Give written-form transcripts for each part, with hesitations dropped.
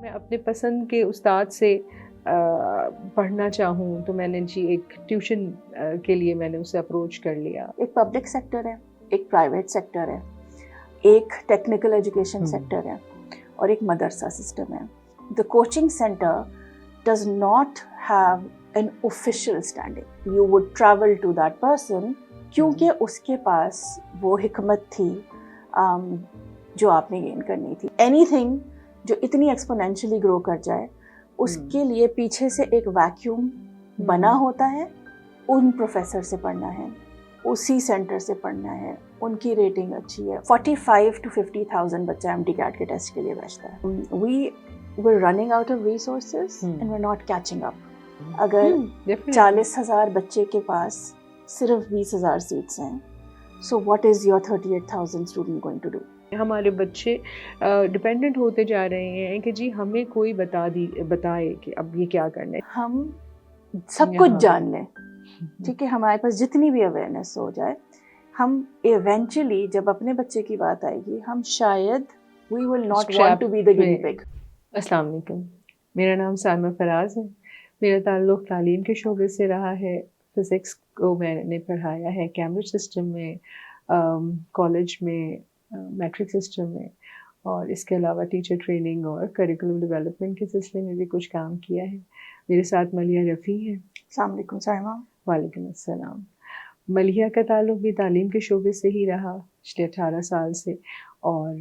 میں اپنے پسند کے استاد سے پڑھنا چاہوں تو میں نے جی ایک ٹیوشن کے لیے میں نے اسے اپروچ کر لیا. ایک پبلک سیکٹر ہے، ایک پرائیویٹ سیکٹر ہے، ایک ٹیکنیکل ایجوکیشن سیکٹر ہے اور ایک مدرسہ سسٹم ہے. The coaching center does not have an official standing. You would travel to that person کیونکہ اس کے پاس وہ حکمت تھی جو آپ نے گین کرنی تھی. اینی تھنگ جو اتنی ایکسپونینشلی گرو کر جائے اس کے لیے پیچھے سے ایک ویکیوم بنا ہوتا ہے. ان پروفیسر سے پڑھنا ہے، اسی سینٹر سے پڑھنا ہے، ان کی ریٹنگ اچھی ہے. 45 to 50,000 بچہ ایم ٹی کیٹ کے ٹیسٹ کے لیے بیٹھتا ہے. we're running out of resources and we're not catching up. اگر 40,000 بچے کے پاس صرف 20,000 سیٹس ہیں، so what is your 38,000 student going to do? ہمارے بچے ڈپینڈنٹ ہوتے جا رہے ہیں کہ جی ہمیں کوئی بتائے کہ اب یہ کیا کرنا ہے. ہم سب کچھ جان لیں، ٹھیک ہے، ہمارے پاس جتنی بھی اویئرنیس ہو جائے، ہم ایونچولی جب اپنے بچے کی بات آئے گی ہم شاید we will not want to be the guinea pig. السلام علیکم، میرا نام سالمہ فراز ہے. میرا تعلق تعلیم کے شعبے سے رہا ہے. فزکس کو میں نے پڑھایا ہے کیمبرج سسٹم میں، کالج میں، میٹرک سسٹم میں، اور اس کے علاوہ ٹیچر ٹریننگ اور کریکولم ڈیولپمنٹ کے سلسلے میں بھی کچھ کام کیا ہے. میرے ساتھ ملیحہ رفیع ہے. السلام علیکم سائمہ. وعلیکم السلام. ملیحہ کا تعلق بھی تعلیم کے شعبے سے ہی رہا پچھلے 18 سال سے، اور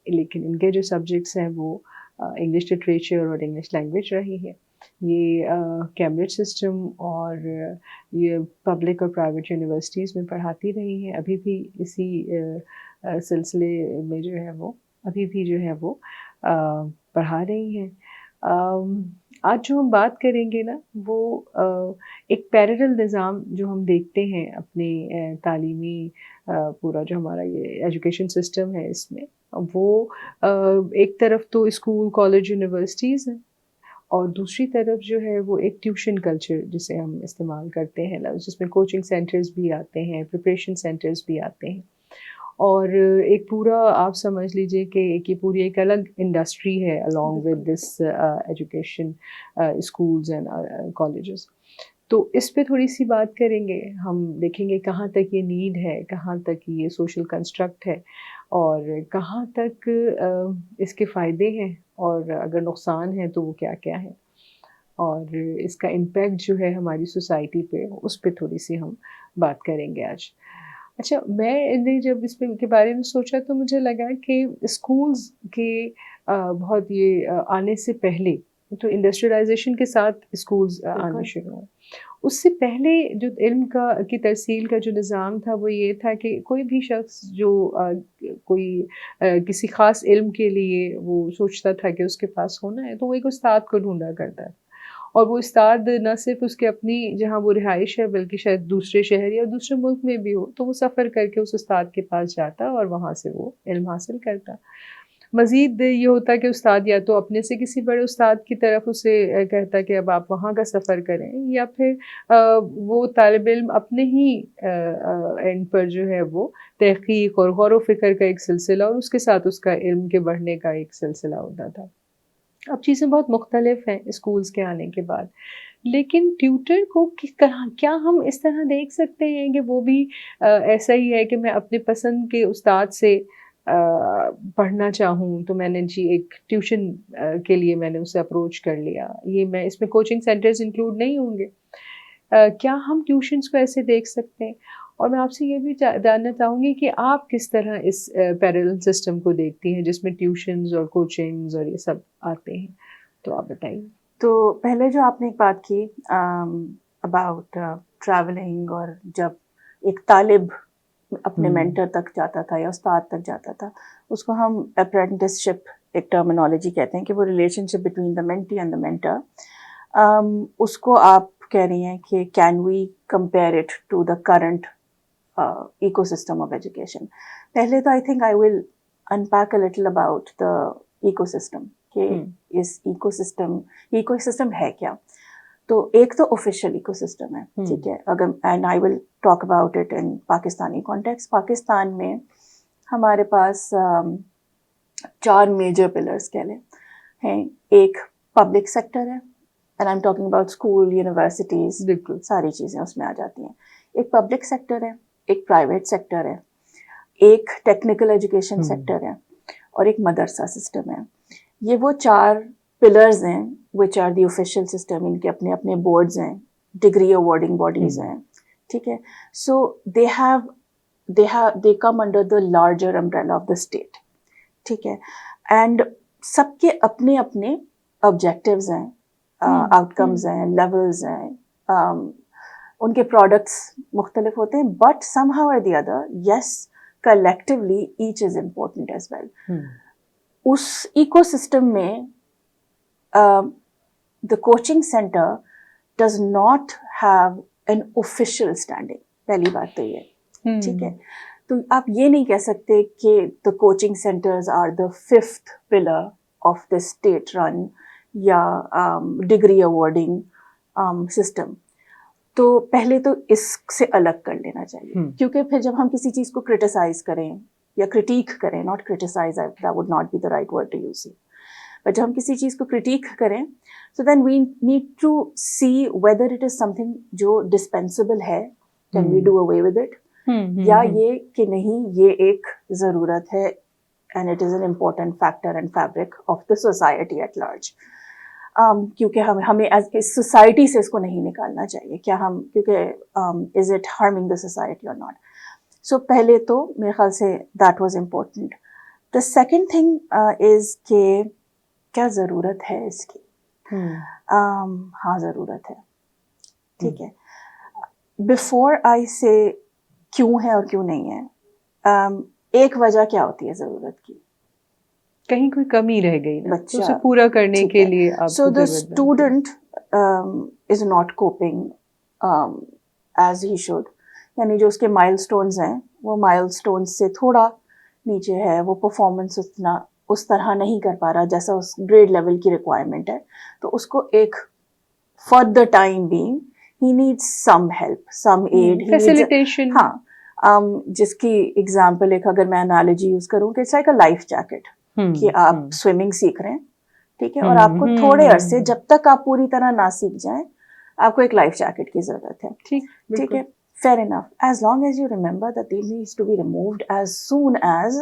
لیکن ان کے جو سبجیکٹس ہیں وہ انگلش لٹریچر اور انگلش لینگویج رہی ہے. یہ کیمبرج سسٹم اور یہ پبلک اور پرائیویٹ یونیورسٹیز میں پڑھاتی رہی ہیں. ابھی بھی اسی سلسلے میں جو ہے وہ پڑھا رہی ہیں. آج جو ہم بات کریں گے نا وہ ایک پیرلل نظام جو ہم دیکھتے ہیں اپنے تعلیمی پورا جو ہمارا یہ ایجوکیشن سسٹم ہے، اس میں وہ ایک طرف تو اسکول کالج یونیورسٹیز ہیں اور دوسری طرف جو ہے وہ ایک ٹیوشن کلچر جسے ہم استعمال کرتے ہیں، جس میں کوچنگ سینٹرز بھی آتے ہیں، پریپریشن سینٹرز بھی آتے ہیں، اور ایک پورا آپ سمجھ لیجئے کہ یہ پوری ایک الگ انڈسٹری ہے along with this education schools and colleges. تو اس پہ تھوڑی سی بات کریں گے. ہم دیکھیں گے کہاں تک یہ نیڈ ہے، کہاں تک یہ سوشل کنسٹرکٹ ہے، اور کہاں تک اس کے فائدے ہیں، اور اگر نقصان ہے تو وہ کیا کیا ہے، اور اس کا امپیکٹ جو ہے ہماری سوسائٹی پہ اس پہ تھوڑی سی ہم بات کریں گے آج. اچھا، میں نے جب اس کے بارے میں سوچا تو مجھے لگا کہ اسکولز کے بہت یہ آنے سے پہلے تو انڈسٹریلائزیشن کے ساتھ اسکولز آنا شروع ہوئے. اس سے پہلے جو علم کی ترسیل کا جو نظام تھا وہ یہ تھا کہ کوئی بھی شخص جو کوئی کسی خاص علم کے لیے وہ سوچتا تھا کہ اس کے پاس ہونا ہے تو وہ ایک استاد کو ڈھونڈا کرتا ہے، اور وہ استاد نہ صرف اس کے اپنی جہاں وہ رہائش ہے بلکہ شاید دوسرے شہر یا دوسرے ملک میں بھی ہو تو وہ سفر کر کے اس استاد کے پاس جاتا اور وہاں سے وہ علم حاصل کرتا. مزید یہ ہوتا کہ استاد یا تو اپنے سے کسی بڑے استاد کی طرف اسے کہتا کہ اب آپ وہاں کا سفر کریں، یا پھر وہ طالب علم اپنے ہی اینڈ پر جو ہے وہ تحقیق اور غور و فکر کا ایک سلسلہ اور اس کے ساتھ اس کا علم کے بڑھنے کا ایک سلسلہ ہوتا تھا. اب چیزیں بہت مختلف ہیں اسکولز کے آنے کے بعد، لیکن ٹیوٹر کو کیا ہم اس طرح دیکھ سکتے ہیں کہ وہ بھی ایسا ہی ہے کہ میں اپنے پسند کے استاد سے پڑھنا چاہوں تو میں نے جی ایک ٹیوشن کے لیے میں نے اسے اپروچ کر لیا. یہ اس میں کوچنگ سینٹرز انکلوڈ نہیں ہوں گے. کیا ہم ٹیوشنس کو ایسے دیکھ سکتے ہیں؟ اور میں آپ سے یہ بھی جاننا چاہوں گی کہ آپ کس طرح اس پیرلل سسٹم کو دیکھتی ہیں جس میں ٹیوشنز اور کوچنگز اور یہ سب آتے ہیں، تو آپ بتائیے. تو پہلے جو آپ نے ایک بات کی اباؤٹ ٹریولنگ، اور جب ایک طالب اپنے مینٹر تک جاتا تھا یا استاد تک جاتا تھا، اس کو ہم اپرینٹس شپ ایک ٹرمینالوجی کہتے ہیں کہ وہ relationship between the mentee and the mentor. اس کو آپ کہہ رہی ہیں کہ can we compare it to the current ecosystem of education. پہلے تو I think I will unpack a little about the ecosystem کہ اس ایکو سسٹم ہے کیا. تو ایک تو آفیشیل ایکو سسٹم ہے، ٹھیک ہے، اگر and I will talk about it in Pakistani context. Pakistan میں ہمارے پاس 4 میجر پلرس کہہ لیں. ہیں, ایک پبلک سیکٹر ہے, and I am talking about school, universities, بالکل ساری چیزیں اس میں آ جاتی ہیں. ایک پبلک سیکٹر ہے, ایک پرائیویٹ سیکٹر ہے, ایک ٹیکنیکل ایجوکیشن سیکٹر ہے, اور ایک مدرسہ سسٹم ہے. یہ وہ 4 پلرز ہیں which are the official system. ان کے اپنے اپنے بورڈز ہیں, ڈگری اوارڈنگ باڈیز ہیں, ٹھیک ہے. سو they come under the larger umbrella of the state, ٹھیک ہے. اینڈ سب کے اپنے اپنے آبجیکٹیوز ہیں, آؤٹ کمز ہیں, لیولز ہیں, ان کے پروڈکٹس مختلف ہوتے ہیں, but somehow or the other, yes, collectively each is important as well. اس ایکو سسٹم میں the coaching center does not have an official standing. پہلی بات تو یہ, ٹھیک ہے. تو آپ یہ نہیں کہہ سکتے کہ the coaching centers are the 5th pillar of the state run یا degree awarding system. تو پہلے تو اس سے الگ کر لینا چاہیے, کیونکہ پھر جب ہم کسی چیز کو کرٹیسائز کریں یا کرٹیک کریں, not criticize, that would not be the right word to use, but جب ہم کسی چیز کو کرٹیک کریں, so then we need to see whether it is something جو dispensable ہے, can we do away with it, یا یہ کہ نہیں, یہ ایک ضرورت ہے and it is an important factor and fabric of the society at large. کیونکہ ہمیں ایز اے سوسائٹی سے اس کو نہیں نکالنا چاہیے, کیا ہم, کیونکہ is it harming the society اور ناٹ. سو پہلے تو میرے خیال سے that was important. The second thing is کہ کیا ضرورت ہے اس کی. ہاں ضرورت ہے, ٹھیک ہے. بفور آئی سے کیوں ہے اور کیوں نہیں ہے, ایک وجہ کیا ہوتی ہے ضرورت کی, کہیں کوئی کمی رہ گئی نا, بچہ اسے پورا کرنے کے لیے آپ so the student is not coping as he should, یعنی جو اس کے مائل اسٹونز ہیں وہ مائل اسٹونز سے تھوڑا نیچے ہے, وہ پرفارمنس اتنا اس طرح نہیں کر پا رہا جیسا اس گریڈ لیول کی ریکوائرمنٹ ہے. تو اس کو ایک for the time being he needs some help, some aid, facilitation. ہاں, جس کی ایگزامپل ایک اگر میں انالوجی یوز کروں کہ it's like a life jacket, کہ آپ سوئمنگ سیکھ رہے ہیں, ٹھیک ہے, اور آپ کو تھوڑے عرصے, جب تک آپ پوری طرح نہ سیکھ جائیں, آپ کو ایک لائف جیکٹ کی ضرورت ہے, ٹھیک ہے. Fair enough, as long as you remember that it needs to be removed as soon as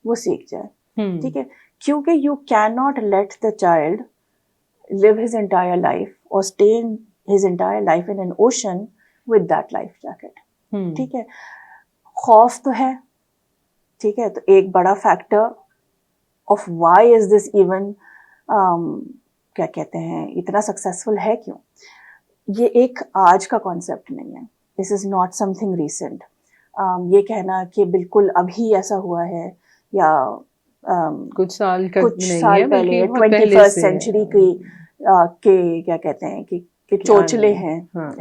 وہ سیکھ جائے, ٹھیک ہے. کیونکہ you can not let the child live his entire life or stay in his entire life in an ocean with that life jacket. ٹھیک ہے. خوف تو ہے, ٹھیک ہے. تو ایک بڑا factor of why is this even کیا کہتے ہیں اتنا سکسیزفل ہے کیوں, یہ ایک آج کا کانسیپٹ نہیں ہے. This is not something recent. یہ کہنا کہ بالکل ابھی ایسا ہوا ہے یا کچھ سال پہلے 21st سینچری کی کیا کہتے ہیں کہ چوچلے ہیں,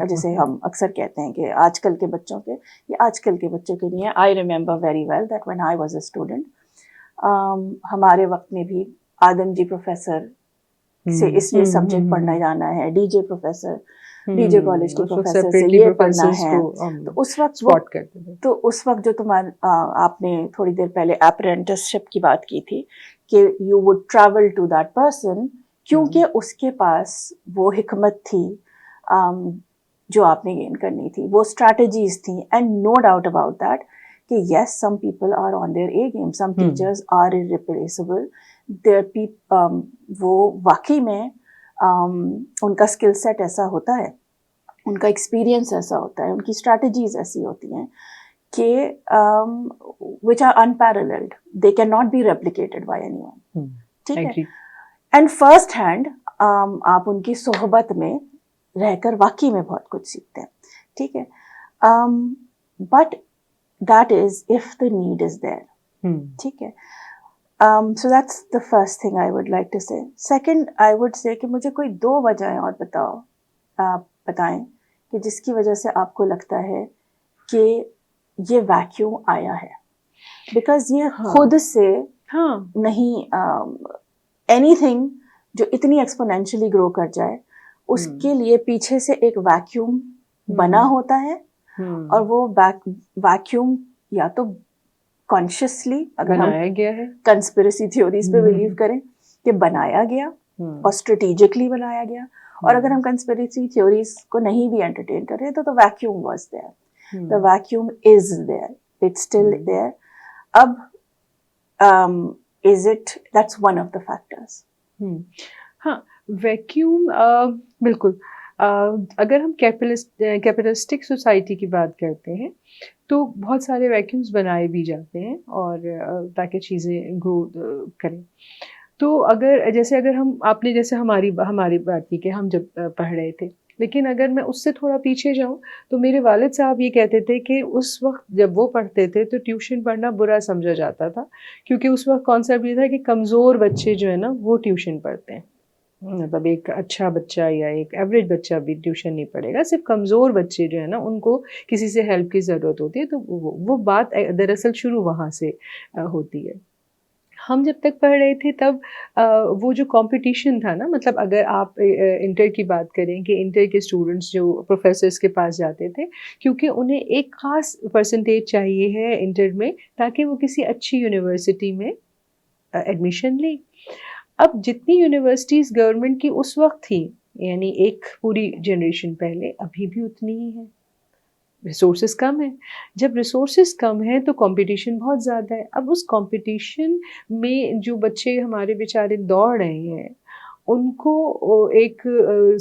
جیسے ہم اکثر کہتے ہیں کہ آج کل کے بچوں کے, یہ آج کل کے بچوں کے لیے. I remember very well that when I was a student, ہمارے وقت میں بھی آدم جی پروفیسر سے اس یہ سبجیکٹ پڑھنا جانا ہے, D J professor, D J college کے پروفیسر سے یہ پڑھنا ہے. تو اس وقت جو آپ نے تھوڑی دیر پہلے اپرینٹسشپ کی بات کی تھی کہ you would travel to that person, کیونکہ اس کے پاس وہ حکمت تھی جو آپ نے گین کرنی تھی, وہ اسٹریٹجیز تھیں. And no doubt about that کہ yes, some people are on their A game, some teachers are irreplaceable. وہ واقعی میں ان کا اسکل سیٹ ایسا ہوتا ہے, ان کا ایکسپیرئنس ایسا ہوتا ہے, ان کی اسٹریٹجیز ایسی ہوتی ہیں کہ which are unparalleled, they cannot be replicated by anyone. ٹھیک ہے. اینڈ فرسٹ ہینڈ آپ ان کی صحبت میں رہ کر واقعی میں بہت کچھ سیکھتے ہیں, ٹھیک ہے. But that is if the need is there, ٹھیک ہے. So that's the first thing I would like to say. Second I would say کہ مجھے کوئی 2 وجہیں اور بتائیں کہ جس کی وجہ سے آپ کو لگتا ہے کہ یہ ویکیوم آیا ہے, بیکاز یہ خود سے نہیں, اینی تھنگ جو اتنی ایکسپونینشلی گرو کر جائے اس کے لیے پیچھے سے ایک ویکیوم بنا ہوتا ہے, اور وہ ویکیوم یا تو کانشیسلی اگر ہم کنسپریسی تھیوریز پہ بلیو کریں کہ بنایا گیا, اور اسٹریٹجکلی بنایا گیا. اور اگر ہم کنسپریسی تھیوریز کو نہیں بھی انٹرٹین کر رہے تو vacuum was there, the vacuum is there, it's still there. اب is it, that's one of the factors. ہاں ویکیوم بالکل. اگر ہم کیپٹلسٹک سوسائٹی کی بات کرتے ہیں تو بہت سارے ویکیومز بنائے بھی جاتے ہیں اور تاکہ چیزیں گرو کریں. تو اگر ہم آپ نے جیسے ہماری بات کی کہ ہم جب پڑھ رہے تھے, لیکن اگر میں اس سے تھوڑا پیچھے جاؤں تو میرے والد صاحب یہ کہتے تھے کہ اس وقت جب وہ پڑھتے تھے تو ٹیوشن پڑھنا برا سمجھا جاتا تھا, کیونکہ اس وقت کانسیپٹ یہ تھا کہ کمزور بچے جو ہے نا وہ ٹیوشن پڑھتے ہیں. مطلب ایک اچھا بچہ یا ایک ایوریج بچہ بھی ٹیوشن نہیں پڑھے گا, صرف کمزور بچے جو ہے نا ان کو کسی سے ہیلپ کی ضرورت ہوتی ہے. تو وہ بات دراصل شروع وہاں سے ہوتی ہے. ہم جب تک پڑھ رہے تھے تب وہ جو کمپٹیشن تھا نا, مطلب اگر آپ انٹر کی بات کریں کہ انٹر کے اسٹوڈنٹس جو پروفیسرس کے پاس جاتے تھے کیونکہ انہیں ایک خاص پرسنٹیج چاہیے ہے انٹر میں تاکہ وہ کسی اچھی یونیورسٹی میں ایڈمیشن لیں. اب جتنی یونیورسٹیز گورنمنٹ کی اس وقت تھیں, یعنی ایک پوری جنریشن پہلے, ابھی بھی اتنی ہی ہے. ریسورسز کم ہیں. جب ریسورسز کم ہیں تو کمپٹیشن بہت زیادہ ہے. اب اس کمپٹیشن میں جو بچے ہمارے بیچارے دوڑ رہے ہیں ان کو ایک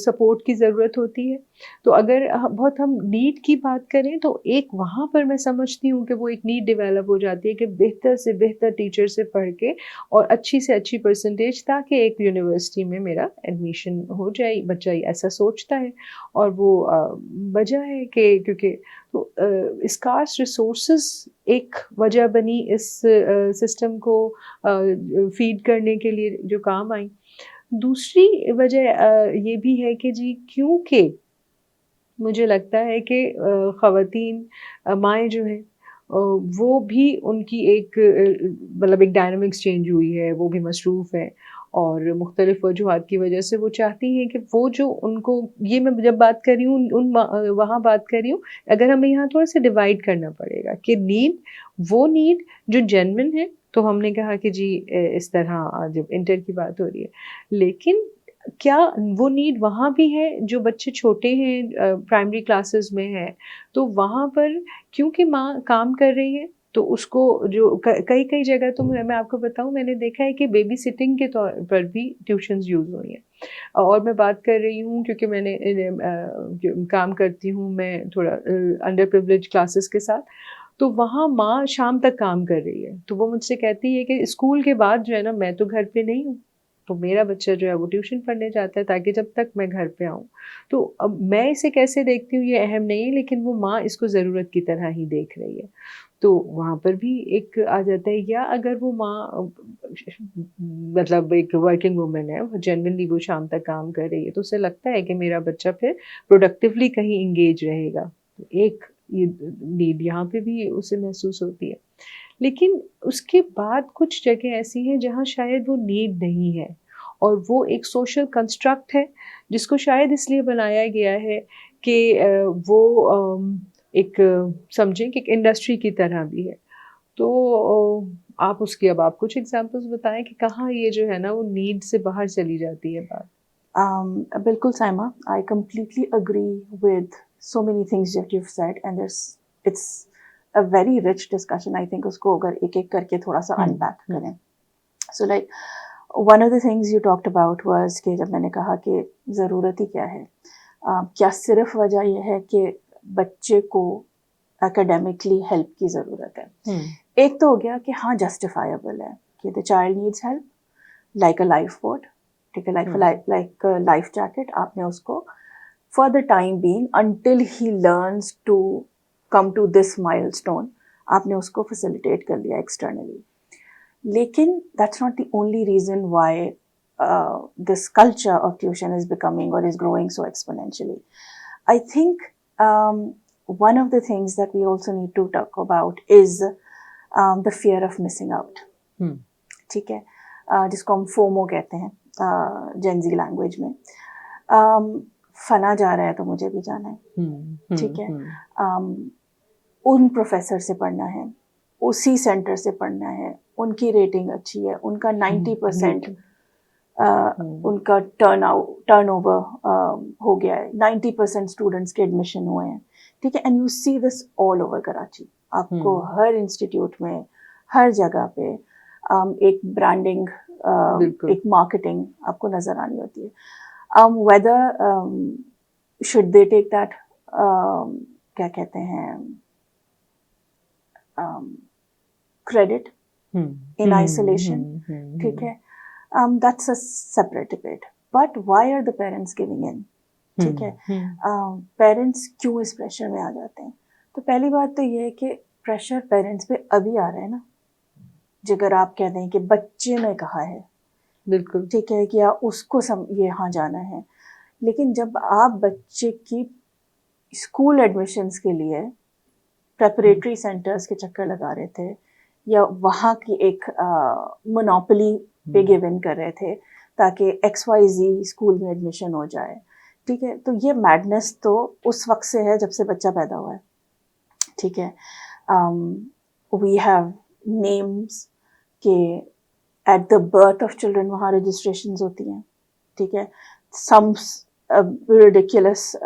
سپورٹ کی ضرورت ہوتی ہے. تو اگر بہت ہم نیڈ کی بات کریں تو ایک وہاں پر میں سمجھتی ہوں کہ وہ ایک نیڈ ڈیولپ ہو جاتی ہے کہ بہتر سے بہتر ٹیچر سے پڑھ کے اور اچھی سے اچھی پرسنٹیج تاکہ ایک یونیورسٹی میں میرا ایڈمیشن ہو جائے. بچہ ایسا سوچتا ہے اور وہ وجہ ہے کہ کیونکہ تو اسکارس ریسورسز ایک وجہ بنی اس سسٹم کو فیڈ کرنے کے لیے جو کام آئیں. دوسری وجہ یہ بھی ہے کہ جی کیونکہ مجھے لگتا ہے کہ خواتین مائیں جو ہیں وہ بھی ان کی ایک مطلب ایک ڈائنامکس چینج ہوئی ہے, وہ بھی مصروف ہیں اور مختلف وجوہات کی وجہ سے وہ چاہتی ہیں کہ وہ جو ان کو, یہ میں جب بات کر رہی ہوں وہاں بات کر رہی ہوں, اگر ہمیں یہاں تھوڑا سا ڈیوائڈ کرنا پڑے گا کہ وہ نیڈ جو جینوئن ہے تو ہم نے کہا کہ جی اس طرح جب انٹر کی بات ہو رہی ہے, لیکن کیا وہ نیڈ وہاں بھی ہے جو بچے چھوٹے ہیں پرائمری کلاسز میں ہیں تو وہاں پر کیونکہ ماں کام کر رہی ہے تو اس کو جو کئی جگہ تو میں آپ کو بتاؤں میں نے دیکھا ہے کہ بیبی سٹنگ کے طور پر بھی ٹیوشنز یوز ہوئی ہیں. اور میں بات کر رہی ہوں کیونکہ میں نے کام کرتی ہوں میں تھوڑا انڈر پریولیج کلاسز کے ساتھ, تو وہاں ماں شام تک کام کر رہی ہے تو وہ مجھ سے کہتی ہے کہ اسکول کے بعد جو ہے نا میں تو گھر پہ نہیں ہوں تو میرا بچہ جو ہے وہ ٹیوشن پڑھنے جاتا ہے تاکہ جب تک میں گھر پہ آؤں. تو اب میں اسے کیسے دیکھتی ہوں یہ اہم نہیں ہے, لیکن وہ ماں اس کو ضرورت کی طرح ہی دیکھ رہی ہے. تو وہاں پر بھی ایک آ جاتا ہے, یا اگر وہ ماں مطلب ایک ورکنگ وومن ہے, جنرلی وہ شام تک کام کر رہی ہے تو اسے لگتا ہے کہ میرا بچہ پھر پروڈکٹیولی کہیں انگیج رہے گا, تو ایک یہ نیڈ یہاں پہ بھی اسے محسوس ہوتی ہے. لیکن اس کے بعد کچھ جگہ ایسی ہیں جہاں شاید وہ نیڈ نہیں ہے اور وہ ایک سوشل کنسٹرکٹ ہے جس کو شاید اس لیے بنایا گیا ہے کہ وہ ایک سمجھیں کہ ایک انڈسٹری کی طرح بھی ہے. تو آپ اس کی اب آپ کچھ ایگزامپلس بتائیں کہ کہاں یہ جو ہے نا وہ نیڈ سے باہر چلی جاتی ہے بات. بالکل Saima, I completely agree with so many things that you've said and it's a very rich discussion. I think اس کو اگر ایک ایک کر کے تھوڑا سا unpack کریں. So like one of the things you talked about was کہ جب میں نے کہا کہ ضرورت ہی کیا ہے, کیا صرف وجہ یہ ہے کہ بچے کو اکیڈیمکلی ہیلپ کی ضرورت ہے. ایک تو ہو گیا کہ ہاں جسٹیفائبل ہے کہ the child needs help like a life boat, ٹھیک ہے, لائک لائف جیکٹ, آپ نے اس کو for the time being until he learns to come to this milestone آپ نے اس کو فیسیلیٹیٹ کر لیا ایکسٹرنلی. لیکن that's not the only reason why this culture of tuition is becoming or is growing so exponentially. I think one of the things that we also need to talk about is the fear of missing out. ٹھیک ہے, جس کو ہم FOMO کہتے ہیں Gen Z language میں. فنا جا رہا ہے تو مجھے بھی جانا ہے, ٹھیک ہے, ان پروفیسر سے پڑھنا ہے, اسی سینٹر سے پڑھنا ہے, ان کی ریٹنگ اچھی ہے, ان کا 90% ان کا ٹرن اوور ہو گیا ہے, 90% اسٹوڈنٹس کے ایڈمیشن ہوئے ہیں, ٹھیک ہے. And you see this all over Karachi. آپ کو ہر انسٹیٹیوٹ میں, ہر جگہ پہ ایک برانڈنگ, ایک مارکیٹنگ آپ کو نظر آنی ہوتی ہے. Weather should they take that, کیا کہتے ہیں, کریڈٹ in isolation, ٹھیک ہے. That's a separate debate. But why are the parents giving in? ٹھیک ہے. پیرنٹس کیوں اس پریشر میں آ جاتے ہیں؟ تو پہلی بات تو یہ ہے کہ پریشر پیرنٹس پہ ابھی آ رہا ہے نا, اگر آپ کہہ دیں کہ بچے نے کہا ہے, بالکل ٹھیک ہے, کہ اس کو یہاں جانا ہے. لیکن جب آپ بچے کی اسکول ایڈمیشنس کے لیے پریپریٹری سینٹرز کے چکر لگا رہے تھے, یا وہاں کی ایک مونوپلی پہ گیو ان کر رہے تھے تاکہ ایکس وائی زی اسکول میں ایڈمیشن ہو جائے, ٹھیک ہے, تو یہ میڈنس تو اس وقت سے ہے جب سے بچہ پیدا ہوا ہے, ٹھیک ہے. وی ہیو نیمز کہ at the birth of children وہاں رجسٹریشنز ہوتی ہیں, ٹھیک ہے. سم ridiculous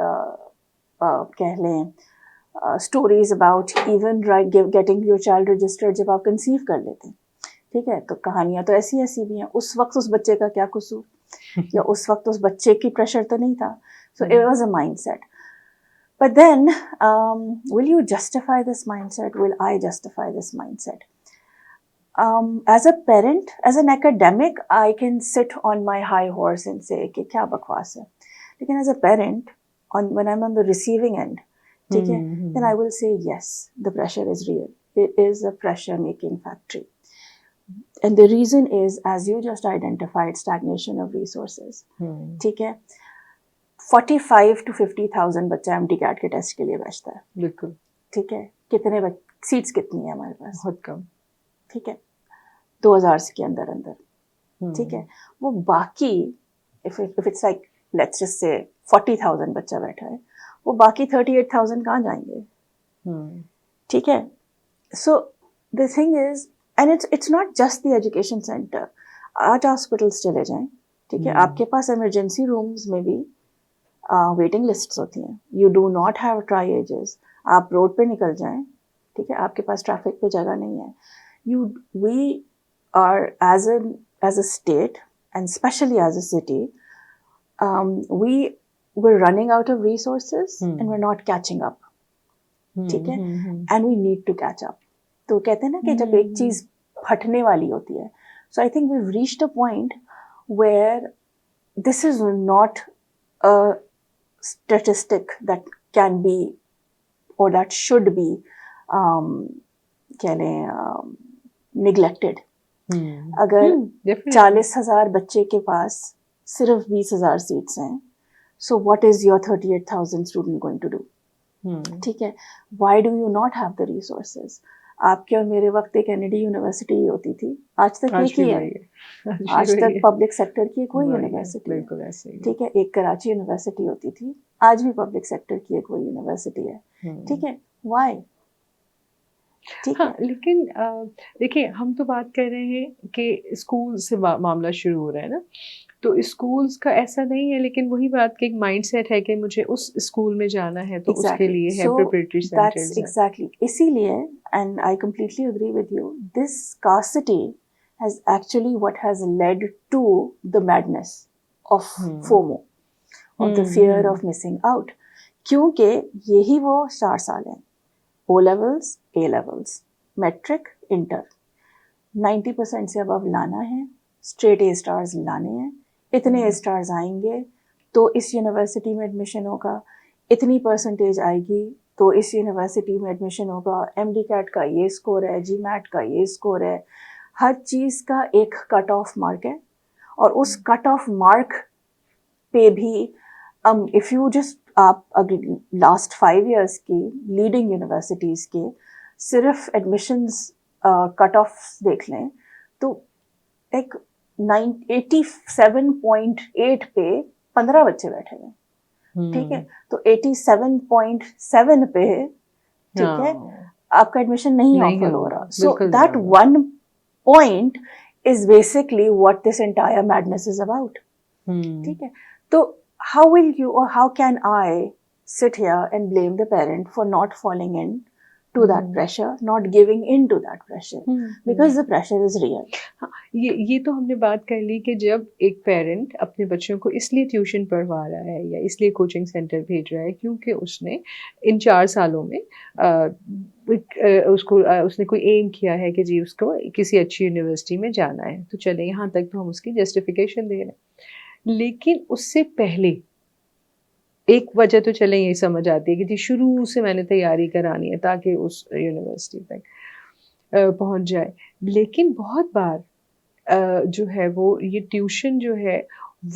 کہہ لیں stories about even getting your child registered جب آپ کنسیو کر لیتے ہیں, ٹھیک ہے. تو کہانیاں تو ایسی ایسی بھی ہیں. اس وقت اس بچے کا کیا قصور, یا اس وقت اس بچے کی پریشر تو نہیں تھا. So it was a mindset. But then, will you justify this mindset? Will I justify this mindset? As a parent, as an academic, I can sit on my high horse and say کہ کیا بکواس ہے. لیکن as a parent, when I'm on the receiving end, ٹھیک ہے, then I will say yes, the pressure is real. It is a pressure-making factory. And the reason is, as you just identified, stagnation of resources. ٹھیک ہے. 45 to 50,000 بچہ M T Kate کے test کے لیے بیچتا ہے. بالکل ٹھیک ہے. کتنے سیٹس کتنی ہیں ہمارے پاس؟ بہت کم. ٹھیک ہے. 2000 کے اندر اندر, ٹھیک ہے. وہ باقی if it's like let's just say 40,000 بچہ بیٹھا ہے, وہ باقی 38,000 کہاں جائیں گے؟ ٹھیک ہے. So the thing is, and it's not just the education center. آج ہاسپٹلس چلے جائیں, ٹھیک ہے, آپ کے پاس ایمرجنسی رومز میں بھی ویٹنگ لسٹس ہوتی ہیں. You do not have triages. آپ روڈ پہ نکل جائیں, ٹھیک ہے, آپ کے پاس ٹریفک پہ جگہ نہیں ہے. We are as a state and especially as a city, we were running out of resources and were not catching up, ٹھیک ہے, and we need to catch up. تو کہتے ہیں نا کہ جب ایک چیز پھٹنے والی ہوتی ہے, so I think we've reached a point where this is not statistic that can be or that should be کہہ لیں neglected. اگر 40,000 بچے کے پاس صرف 20,000 سیٹس ہیں, so what is your 38,000 student going to do? ٹھیک ہے. why do you not have the resources? آپ کے اور میرے وقت ایک کینیڈی یونیورسٹی ہوتی تھی, آج تک ایک ہی ہے. آج تک پبلک سیکٹر کی ایک وہی یونیورسٹی ہے, ٹھیک ہے. ایک کراچی یونیورسٹی ہوتی تھی, آج بھی پبلک سیکٹر کی ایک وہی یونیورسٹی ہے, ٹھیک ہے. وائی؟ ہاں, لیکن دیکھیں ہم تو بات کر رہے ہیں کہ اسکول سے معاملہ شروع ہو رہا ہے نا, تو اسکولس کا ایسا نہیں ہے, لیکن وہی بات کہ ایک مائنڈ سیٹ ہے کہ مجھے اس اسکول میں جانا ہے, تو اس کے لیے ہے پریپریٹری سینٹرز. ایگزیکٹلی, اسی لیے and I completely agree with you, this scarcity has actually what has led to the madness of FOMO, of the fear of missing out. کیونکہ یہی وہ 4 سال ہیں, O levels, A levels, metric, inter, 90% سے above لانا ہے, straight A stars لانے ہیں. اتنے A stars آئیں گے تو اس یونیورسٹی میں ایڈمیشن ہوگا, اتنی پرسنٹیج آئے گی تو اس یونیورسٹی میں ایڈمیشن ہوگا. ایم ڈی کیٹ کا یہ اسکور ہے, جی میٹ کا یہ اسکور ہے. ہر چیز کا ایک کٹ آف مارک ہے, اور اس کٹ آف مارک پہ بھی اف یو جسٹ آپ اگر لاسٹ 5 years کی لیڈنگ یونیورسٹیز کے صرف ایڈمیشنز کٹ آف دیکھ لیں تو ایک 87.8 پہ 15 بچے بیٹھے ہوئے, ٹھیک ہے. تو 87.7 پہ, ٹھیک ہے, آپ کا ایڈمیشن نہیں آفر ہو رہا. So that 1 point is basically what this entire madness is about. ٹھیک ہے. تو how will you or how can I sit here and blame the parent for not falling in to that pressure, not giving in to that pressure, because the pressure is real. یہ تو ہم نے بات کر لی کہ جب ایک پیرنٹ اپنے بچوں کو اس لیے ٹیوشن پڑھوا رہا ہے یا اس لیے کوچنگ سینٹر بھیج رہا ہے کیونکہ اس نے ان 4 سالوں میں اس نے کوئی ایم کیا ہے کہ جی اس کو کسی اچھی یونیورسٹی میں جانا ہے, تو چلیں یہاں تک تو ہم اس کی جسٹیفیکیشن دے رہے ہیں. لیکن اس سے پہلے ایک وجہ تو چلیں یہ سمجھ آتی ہے کہ جی شروع سے میں نے تیاری کرانی ہے تاکہ اس یونیورسٹی تک پہنچ جائے. لیکن بہت بار جو ہے وہ یہ ٹیوشن جو ہے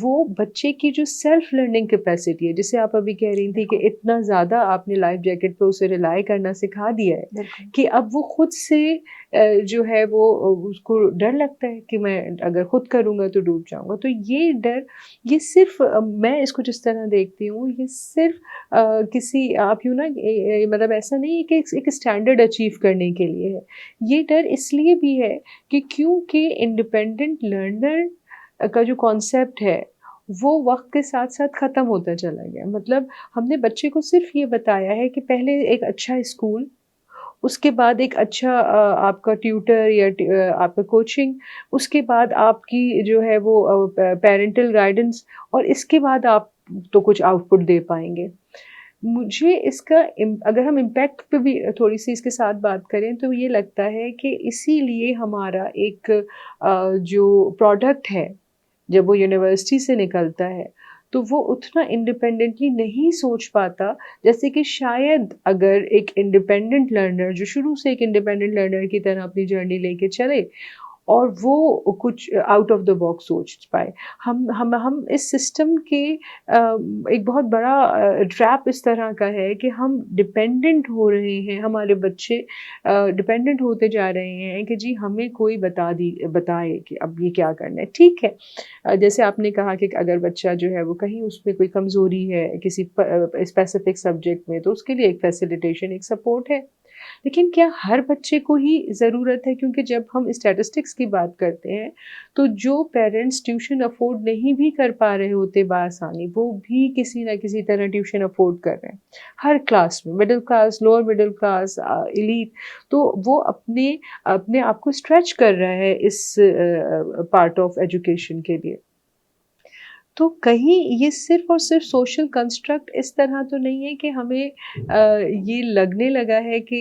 وہ بچے کی جو سیلف لرننگ کیپیسٹی ہے, جسے آپ ابھی کہہ رہی تھی کہ اتنا زیادہ آپ نے لائف جیکٹ پہ اسے ریلائی کرنا سکھا دیا ہے کہ اب وہ خود سے جو ہے وہ اس کو ڈر لگتا ہے کہ میں اگر خود کروں گا تو ڈوب جاؤں گا. تو یہ ڈر, یہ صرف میں اس کو جس طرح دیکھتی ہوں یہ صرف کسی آپ یوں نا مطلب ایسا نہیں ہے کہ ایک اسٹینڈرڈ اچیو کرنے کے لیے ہے. یہ ڈر اس لیے بھی ہے کہ کیونکہ انڈیپینڈنٹ لرنر کا جو کانسیپٹ ہے وہ وقت کے ساتھ ساتھ ختم ہوتا چلا گیا. مطلب ہم نے بچے کو صرف یہ بتایا ہے کہ پہلے ایک اچھا اسکول, اس کے بعد ایک اچھا آپ کا ٹیوٹر یا آپ کا کوچنگ, اس کے بعد آپ کی جو ہے وہ پیرنٹل گائیڈنس, اور اس کے بعد آپ تو کچھ آؤٹ پٹ دے پائیں گے. مجھے اس کا اگر ہم امپیکٹ پہ بھی تھوڑی سی اس کے ساتھ بات کریں تو یہ لگتا ہے کہ اسی لیے ہمارا ایک جو پروڈکٹ ہے جب وہ یونیورسٹی سے نکلتا ہے تو وہ اتنا انڈیپینڈنٹلی نہیں سوچ پاتا جیسے کہ شاید اگر ایک انڈیپینڈنٹ لرنر جو شروع سے ایک انڈیپینڈنٹ لرنر کی طرح اپنی جرنی لے کے چلے اور وہ کچھ آؤٹ آف دا باکس سوچ پائے. ہم اس سسٹم کے ایک بہت بڑا ٹریپ اس طرح کا ہے کہ ہم ڈپینڈنٹ ہو رہے ہیں, ہمارے بچے ڈپینڈنٹ ہوتے جا رہے ہیں کہ جی ہمیں کوئی بتائے کہ اب یہ کیا کرنا ہے. ٹھیک ہے, جیسے آپ نے کہا کہ اگر بچہ جو ہے وہ کہیں اس میں کوئی کمزوری ہے کسی اسپیسیفک سبجیکٹ میں تو اس کے لیے ایک فیسیلیٹیشن, ایک سپورٹ ہے. لیکن کیا ہر بچے کو ہی ضرورت ہے؟ کیونکہ جب ہم اسٹیٹسٹکس کی بات کرتے ہیں تو جو پیرنٹس ٹیوشن افورڈ نہیں بھی کر پا رہے ہوتے بآسانی, وہ بھی کسی نہ کسی طرح ٹیوشن افورڈ کر رہے ہیں ہر کلاس میں, middle class, lower middle class, elite. تو وہ اپنے آپ کو اسٹریچ کر رہا ہے اس پارٹ آف ایجوکیشن کے لیے. تو کہیں یہ صرف اور صرف سوشل کنسٹرکٹ اس طرح تو نہیں ہے کہ ہمیں یہ لگنے لگا ہے کہ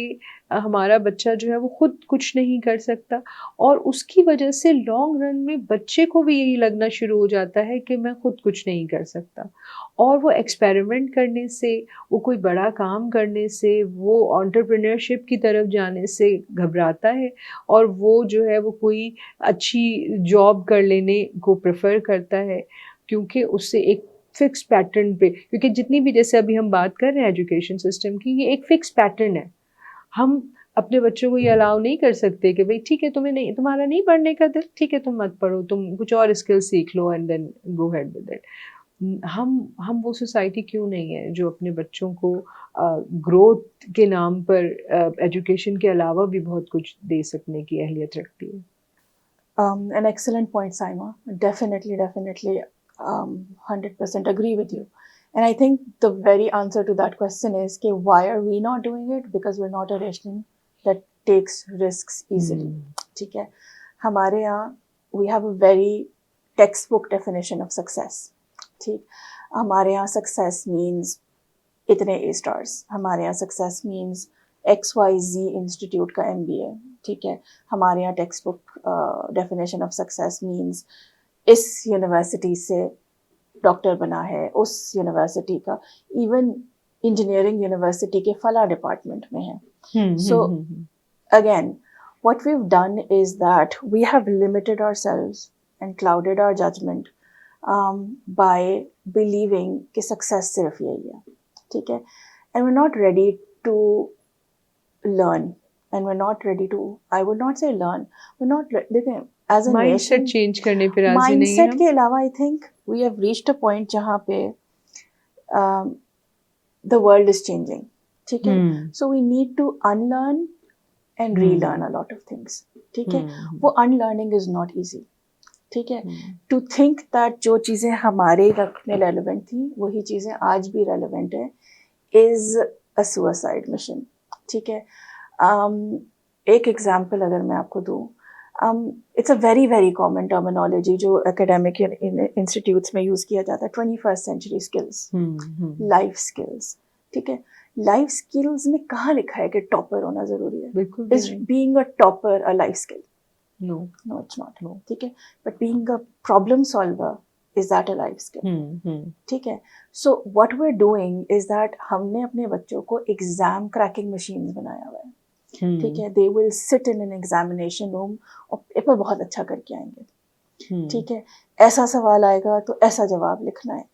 ہمارا بچہ جو ہے وہ خود کچھ نہیں کر سکتا, اور اس کی وجہ سے لانگ رن میں بچے کو بھی یہی لگنا شروع ہو جاتا ہے کہ میں خود کچھ نہیں کر سکتا, اور وہ ایکسپیریمنٹ کرنے سے, وہ کوئی بڑا کام کرنے سے, وہ انٹرپرینورشپ کی طرف جانے سے گھبراتا ہے, اور وہ جو ہے وہ کوئی اچھی جاب کر لینے کو پریفر کرتا ہے کیونکہ اس سے ایک فکس پیٹرن پہ, کیونکہ جتنی بھی جیسے ابھی ہم بات کر رہے ہیں ایجوکیشن سسٹم کی, یہ ایک فکس پیٹرن ہے. ہم اپنے بچوں کو یہ الاؤ نہیں کر سکتے کہ بھائی ٹھیک ہے تمہارا نہیں پڑھنے کا دل, ٹھیک ہے تم مت پڑھو, تم کچھ اور اسکل سیکھ لو and then go ahead with it. ہم وہ سوسائٹی کیوں نہیں ہے جو اپنے بچوں کو گروتھ کے نام پر ایجوکیشن کے علاوہ بھی بہت کچھ دے سکنے کی اہلیت رکھتی ہے. An excellent point, Saima. Definitely 100% agree with you. And I think the very answer to that question is why are we not doing it? Because we're not a nation that takes risks easily. ٹھیک ہے, ہمارے یہاں we have a very textbook definition of success. ٹھیک, ہمارے یہاں success means اتنے A stars, ہمارے یہاں success means XYZ انسٹیٹیوٹ کا MBA. ٹھیک ہے, ہمارے یہاں textbook definition of success means اس یونیورسٹی سے ڈاکٹر بنا ہے, اس یونیورسٹی کا, ایون انجینئرنگ یونیورسٹی کے فلاں ڈپارٹمنٹ میں ہے. So again what we've done is that we have limited ourselves and clouded our judgment by believing کہ success صرف یہی ہے. ٹھیک ہے, and we're not ready to learn. And we're not ready to, I would not say learn, we're not, دیکھیں as a mindset change کرنے پہ راضی نہیں ہیں. mindset کے علاوہ I think we have reached a point جہاں پہ the world is changing. ٹھیک ہے, so we need to unlearn and relearn a lot of things. ٹھیک ہے, وہ unlearning is not easy. ٹھیک ہے, ٹو تھنک دیٹ جو چیزیں ہمارے وقت میں ریلیونٹ تھیں وہی چیزیں آج بھی ریلیونٹ ہیں از اے سوسائڈ مشن. ٹھیک ہے, ایک ایگزامپل اگر میں آپ کو دوں, it's a very very common terminology جو اکیڈیمک انسٹیٹیوٹس میں یوز کیا جاتا ہے, 21st century skills, life skills. ٹھیک ہے, لائف اسکلز میں کہاں لکھا ہے کہ ٹاپر ہونا ضروری ہے؟ Is being a topper a life skill? No, it's not. No. ٹھیک ہے, but being a problem solver, is that a life skill? ٹھیک ہے, so what we're doing is that ہم نے اپنے بچوں کو ایگزام کریکنگ مشینز بنایا ہوا ہے. ٹھیک ہے, they will sit in an examination room اور پیپر بہت اچھا کر کے آئیں گے. ٹھیک ہے, ایسا سوال آئے گا تو ایسا جواب لکھنا ہے.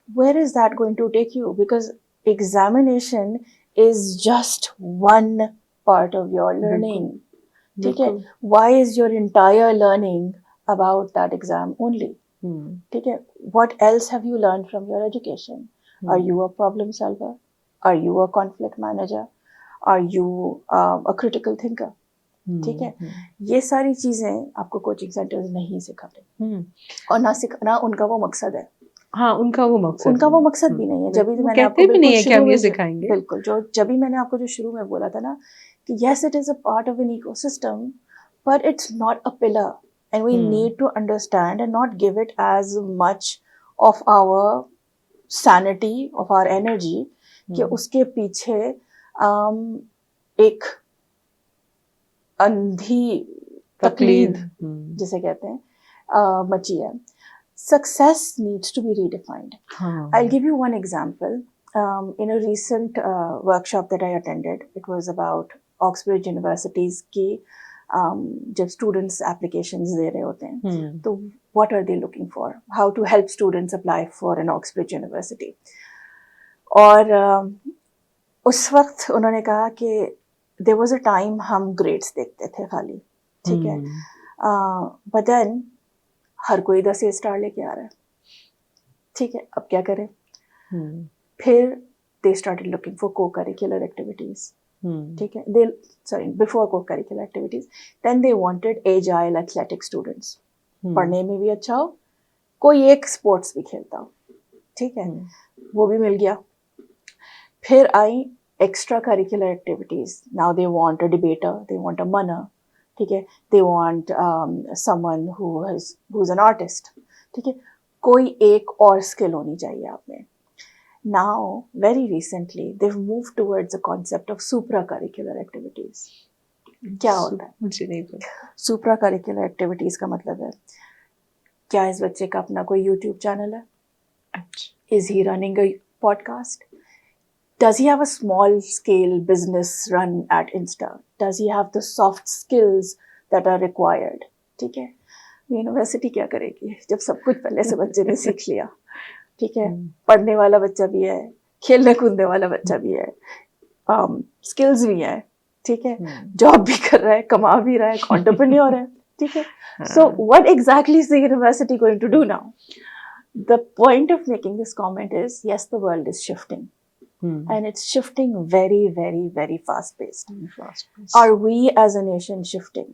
Where is that going to take you? Because examination is just one part of your learning. ٹھیک ہے, why is your entire learning about that exam only? ٹھیک ہے, what else have you learn from your education? Are you a problem solver? Are you a conflict manager? Are you a critical thinker? ٹھیک ہے, یہ ساری چیزیں آپ کو coaching centres نہیں سکھاتے, اور نہ ان کا وہ مقصد ہے. ہاں, ان کا وہ مقصد بھی نہیں ہے. جبھی میں نے آپ کو بالکل جبھی میں نے آپ کو جو شروع میں بولا تھا نا کہ yes, it is a part of an ecosystem, but it's not a pillar, and we need to understand and not give it as much of our sanity, of our energy, کہ اس کے پیچھے ایک اندھی تقلید جسے کہتے ہیں مچی ہے. Success needs to be redefined. I'll give you one example. In a recent workshop that I attended, it was about Oxford universities کی جب اسٹوڈنٹس اپلیکیشنز دے رہے ہوتے ہیں تو what are they looking for, how to help students apply for an Oxford university. اور اس وقت انہوں نے کہا کہ دیر واز اے ٹائم ہم گریڈس دیکھتے تھے خالی. ٹھیک ہے, بٹ دین ہر کوئی 10 اسٹار لے کے آ رہا ہے. ٹھیک ہے, اب کیا کریں؟ پھر دے اسٹارٹڈ لوکنگ فار کو کریکولر ایکٹیویٹیز. ٹھیک ہے, before co-curricular activities, then they wanted agile athletic students. پڑھنے میں بھی اچھا ہو, کوئی ایک اسپورٹس بھی کھیلتا ہو. ٹھیک ہے, وہ بھی مل گیا. پھر آئی extra curricular activities. Now they want a debater, they want a munner. ٹھیک ہے, they want someone who's an artist. ٹھیک ہے, کوئی ایک اور اسکل ہونی چاہیے آپ میں. Now, very recently, they've moved towards the concept of supra-curricular activities. کیا ہوتا ہے؟ مجھے نہیں پتا. supra-curricular activities کا مطلب ہے کیا اس بچے کا اپنا کوئی یوٹیوب چینل ہے؟ Is he running a podcast? Does he have a small scale business run at Insta? Does he have the soft skills that are required? ٹھیک ہے, یونیورسٹی کیا کرے گی جب سب کچھ پہلے سے بچے نے سیکھ لیا؟ ٹھیک ہے, پڑھنے والا بچہ بھی ہے, کھیلنے کودنے والا بچہ بھی ہے, اسکلز بھی ہیں. ٹھیک ہے, جاب بھی کر رہا ہے, کما بھی رہا ہے, انٹرپرینیور ہے. ٹھیک ہے, سو what exactly is the university going to do now? The point of making this comment is, yes, the world is shifting. And it's shifting very, very, very fast-paced. Are we as a nation shifting?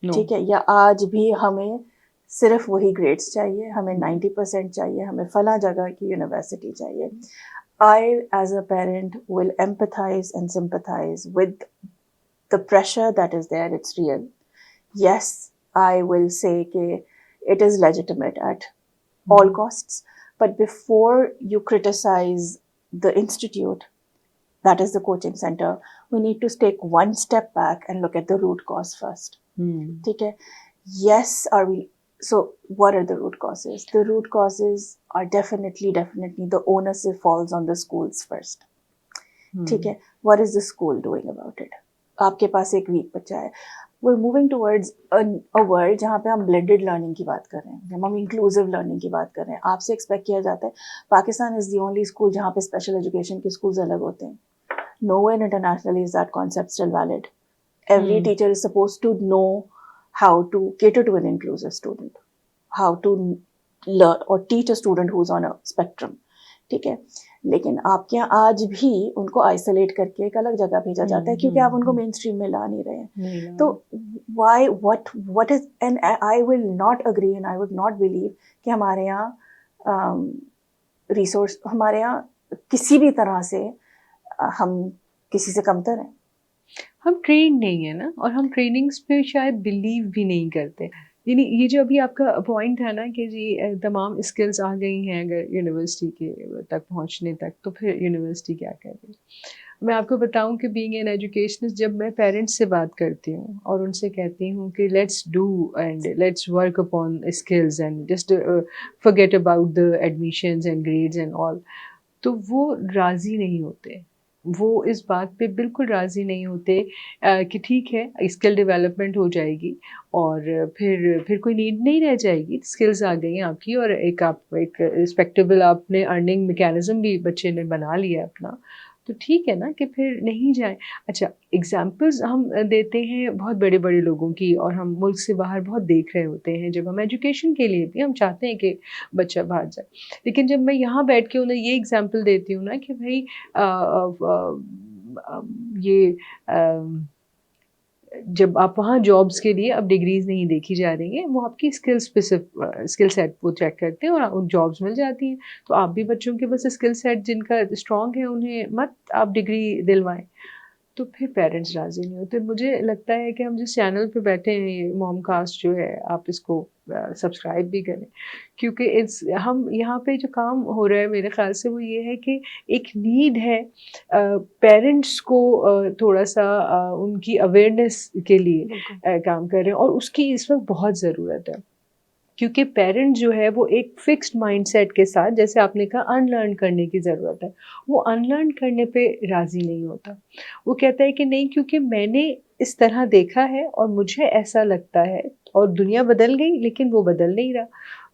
ٹھیک ہے, یا آج بھی ہمیں صرف وہی grades چاہیے, ہمیں 90% چاہیے, ہمیں فلاں جگہ کی یونیورسٹی چاہیے. I as a parent will empathize and sympathize with the pressure that is there. It's real. Yes, I will say that it is legitimate at all costs. But before you criticize the institute, that is the coaching center, we need to take one step back and look at the root cause first. ٹھیک ہے, yes, are we? So what are the root causes? The root causes are definitely the onus falls on the schools first. ٹھیک ہے, what is the school doing about it? آپ کے پاس ایک week بچہ ہے. We're moving towards a world جہاں پہ ہم blended learning کی بات کر رہے ہیں, جب ہم inclusive learning کی بات کر رہے ہیں. آپ سے ایکسپیکٹ کیا جاتا ہے, Pakistan is the only school جہاں پہ special education کے schools الگ ہوتے ہیں. Nowhere internationally is that concept still valid. Every teacher is supposed to know how to cater to an inclusive student, how to learn or teach a student who's on a spectrum. ٹھیک ہے, لیکن آپ کے یہاں آج بھی ان کو isolate کر کے ایک الگ جگہ بھیجا جاتا ہے کیونکہ آپ ان کو مین اسٹریم میں لا نہیں رہے ہیں. تو Y what is, and I will not agree and I would not believe کہ ہمارے یہاں ریسورس، ہمارے یہاں کسی بھی طرح سے ہم کسی سے کمتر ہیں. ہم ٹرین نہیں ہیں نا، اور ہم ٹریننگس پہ شاید بلیو بھی نہیں کرتے. یعنی یہ جو ابھی آپ کا پوائنٹ ہے نا کہ جی تمام اسکلس آ گئی ہیں اگر یونیورسٹی کے تک پہنچنے تک، تو پھر یونیورسٹی کیا کر رہی ہے. میں آپ کو بتاؤں کہ بینگ این ایجوکیشنسٹ، جب میں پیرنٹس سے بات کرتی ہوں اور ان سے کہتی ہوں کہ let's do and let's work upon skills and just forget about the admissions and grades and all, تو وہ راضی نہیں ہوتے. وہ اس بات پہ بالکل راضی نہیں ہوتے کہ ٹھیک ہے اسکل ڈیولپمنٹ ہو جائے گی اور پھر کوئی نیڈ نہیں رہ جائے گی، اسکلز آ گئی ہیں آپ کی، اور آپ ایک رسپیکٹیبل آپ نے ارننگ میکینزم بھی بچے نے بنا لیا اپنا، تو ٹھیک ہے نا کہ پھر نہیں جائیں. اچھا ایگزامپلز ہم دیتے ہیں بہت بڑے بڑے لوگوں کی، اور ہم ملک سے باہر بہت دیکھ رہے ہوتے ہیں. جب ہم ایجوکیشن کے لیے بھی ہم چاہتے ہیں کہ بچہ باہر جائے، لیکن جب میں یہاں بیٹھ کے انہیں یہ ایگزامپل دیتی ہوں نا کہ بھائی یہ جب آپ وہاں جابس کے لیے اب ڈگریز نہیں دیکھی جا رہی ہیں، وہ آپ کی اسکل سیٹ وہ چیک کرتے ہیں اور ان جابس مل جاتی ہیں. تو آپ بھی بچوں کے بس اسکل سیٹ جن کا اسٹرانگ ہے انہیں مت آپ ڈگری دلوائیں. تو پھر پیرنٹس راضی نہیں ہوتے. مجھے لگتا ہے کہ ہم جس چینل پہ بیٹھے ہیں، یہ موم کاسٹ جو ہے، آپ اس کو سبسکرائب بھی کریں، کیونکہ ہم یہاں پہ جو کام ہو رہا ہے میرے خیال سے وہ یہ ہے کہ ایک نیڈ ہے پیرنٹس کو تھوڑا سا ان کی اویئرنیس کے لیے کام کر رہے ہیں، اور اس کی اس وقت بہت ضرورت ہے. کیونکہ پیرنٹ جو ہے وہ ایک فکسڈ مائنڈ سیٹ کے ساتھ، جیسے آپ نے کہا ان لرن کرنے کی ضرورت ہے، وہ ان لرن کرنے پہ راضی نہیں ہوتا. وہ کہتا ہے کہ نہیں، کیونکہ میں نے اس طرح دیکھا ہے اور مجھے ایسا لگتا ہے، اور دنیا بدل گئی لیکن وہ بدل نہیں رہا.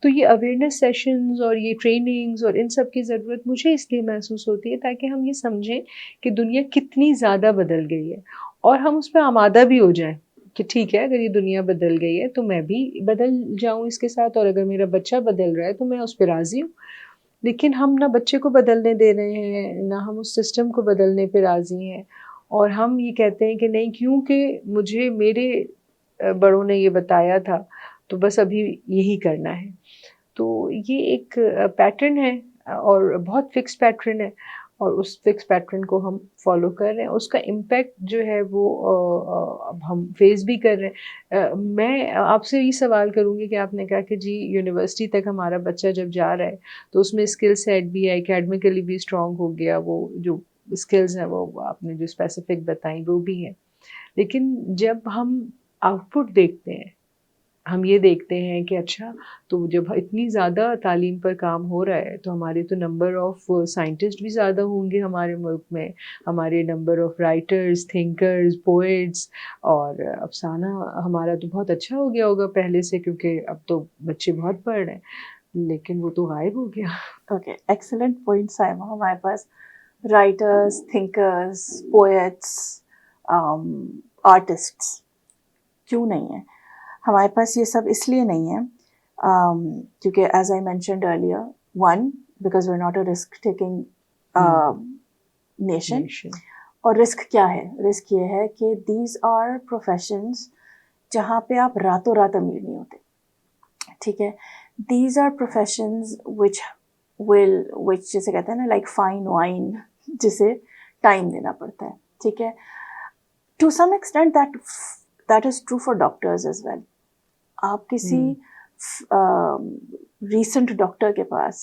تو یہ اویئرنیس سیشنز اور یہ ٹریننگز اور ان سب کی ضرورت مجھے اس لیے محسوس ہوتی ہے تاکہ ہم یہ سمجھیں کہ دنیا کتنی زیادہ بدل گئی ہے، اور ہم اس پہ آمادہ بھی ہو جائیں کہ ٹھیک ہے اگر یہ دنیا بدل گئی ہے تو میں بھی بدل جاؤں اس کے ساتھ، اور اگر میرا بچہ بدل رہا ہے تو میں اس پہ راضی ہوں. لیکن ہم نہ بچے کو بدلنے دے رہے ہیں، نہ ہم اس سسٹم کو بدلنے پہ راضی ہیں، اور ہم یہ کہتے ہیں کہ نہیں کیونکہ مجھے میرے بڑوں نے یہ بتایا تھا تو بس ابھی یہی کرنا ہے. تو یہ ایک پیٹرن ہے اور بہت فکس پیٹرن ہے، اور اس فکس پیٹرن کو ہم فالو کر رہے ہیں. اس کا امپیکٹ جو ہے وہ اب ہم فیس بھی کر رہے ہیں. میں آپ سے یہ سوال کروں گی کہ آپ نے کہا کہ جی یونیورسٹی تک ہمارا بچہ جب جا رہا ہے تو اس میں اسکل سیٹ بھی ہے، اکیڈمیکلی بھی اسٹرانگ ہو گیا، وہ جو اسکلز ہیں وہ آپ نے جو اسپیسیفک بتائیں وہ بھی ہیں. لیکن جب ہم آؤٹ پٹ دیکھتے ہیں، ہم یہ دیکھتے ہیں کہ اچھا تو جب اتنی زیادہ تعلیم پر کام ہو رہا ہے تو ہمارے تو نمبر آف سائنٹسٹ بھی زیادہ ہوں گے ہمارے ملک میں، ہمارے number of writers, thinkers, poets, اور افسانہ ہمارا تو بہت اچھا ہو گیا ہوگا پہلے سے، کیونکہ اب تو بچے بہت پڑھ رہے ہیں، لیکن وہ تو غائب ہو گیا. Okay, excellent point Saima. ہمارے پاس رائٹرز، تھنکرز، پوئٹس، آرٹسٹس کیوں نہیں ہیں؟ ہمارے پاس یہ سب اس لیے نہیں ہے کیونکہ as I mentioned earlier, one because we are not a risk taking nation. اور رسک کیا ہے؟ رسک یہ ہے کہ دیز آر پروفیشنز جہاں پہ آپ راتوں رات امیر نہیں ہوتے. ٹھیک ہے، دیز آر پروفیشنز وچ جسے کہتے ہیں نا لائک فائن وائن، جسے ٹائم دینا پڑتا ہے. ٹھیک ہے، to some extent that is true for doctors as well. آپ کسی ریسنٹ ڈاکٹر کے پاس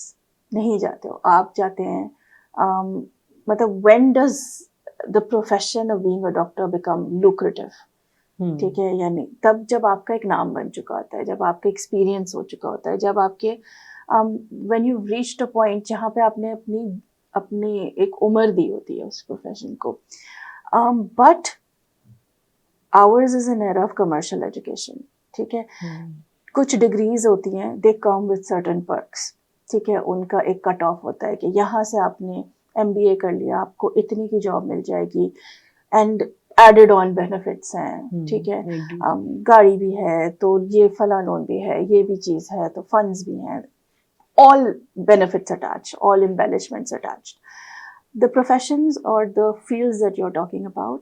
نہیں جاتے ہو، آپ جاتے ہیں مطلب when does the profession of being a doctor become lucrative? ٹھیک ہے، یعنی تب جب آپ کا ایک نام بن چکا ہوتا ہے، جب آپ کا ایکسپیرئنس ہو چکا ہوتا ہے، جب آپ کے when you reached a point جہاں پہ آپ نے اپنی ایک عمر دی ہوتی ہے اس پروفیشن کو. But ours is an era of commercial education. ٹھیک ہے، کچھ ڈگریز ہوتی ہیں، they come with certain perks. ٹھیک ہے، ان کا ایک کٹ آف ہوتا ہے کہ یہاں سے آپ نے MBA کر لیا، آپ کو اتنی کی جاب مل جائے گی، اینڈ ایڈڈ آن بینیفٹس ہیں. ٹھیک ہے، گاڑی بھی ہے تو یہ فلاں لون بھی ہے، یہ بھی چیز ہے تو فنڈز بھی ہیں. all benefits attached, all embellishments attached. The professions or the fields that you're talking about,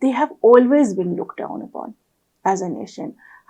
they have always been looked down upon as a nation.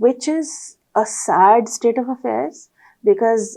which is a sad state of affairs because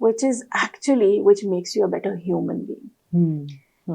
which makes you a better human being.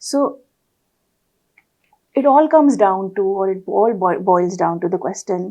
so it all comes down to, or it all boils down to the question,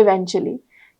eventually,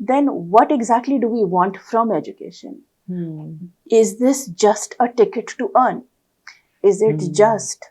then what exactly do we want from education? Is this just a ticket to earn? Is it just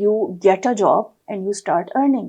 you get a job and you start earning?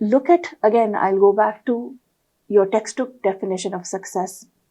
look at, again I'll go back to your textbook definition of success.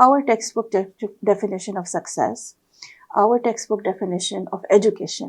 Our textbook definition of success, our textbook definition of education,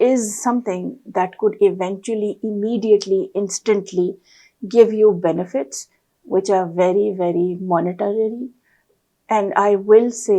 is something that could eventually, immediately, instantly give you benefits which are very, very monetary. And I will say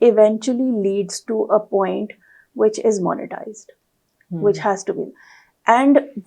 eventually leads to a point which is monetized, which has to be. And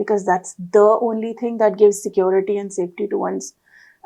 because that's the only thing that gives security and safety to one's,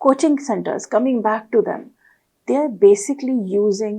coaching centers, coming back to them, they are basically using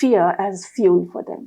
fear as fuel for them,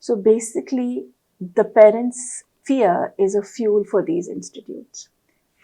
so basically the parents' fear is a fuel for these institutes,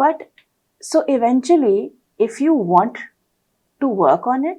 but so eventually if you want to work on it,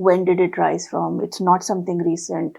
when did it rise from, it's not something recent,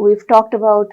we've talked about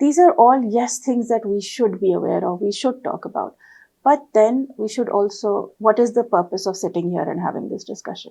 these are all yes things that we should be aware of, we should talk about, but then we should also, what is the purpose of sitting here and having this discussion,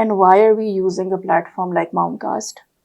and why are we using a platform like Mountcast,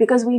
because we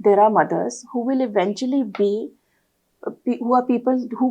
there are mothers who will eventually be, who are people who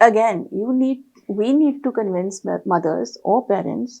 again we need to convince mothers or parents,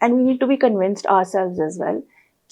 and we need to be convinced ourselves as well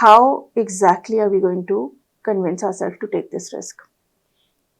how exactly are we going to convince ourselves to take this risk,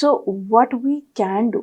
so what we can do,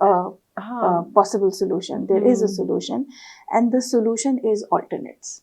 a possible solution, there is a solution, and the solution is alternates,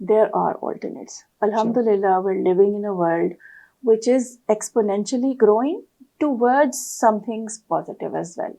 there are alternates, alhamdulillah, we're living in a world which is exponentially growing towards something positive as well,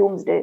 doomsday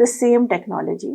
the same technology,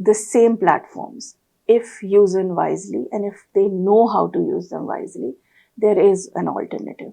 the same platforms, if used wisely and if they know how to use them wisely, there is an alternative,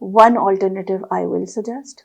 one alternative I will suggest,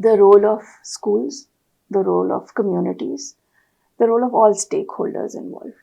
the role of schools, the role of communities, the role of all stakeholders involved,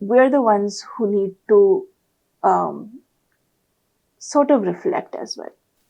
we're the ones who need to sort of reflect as well,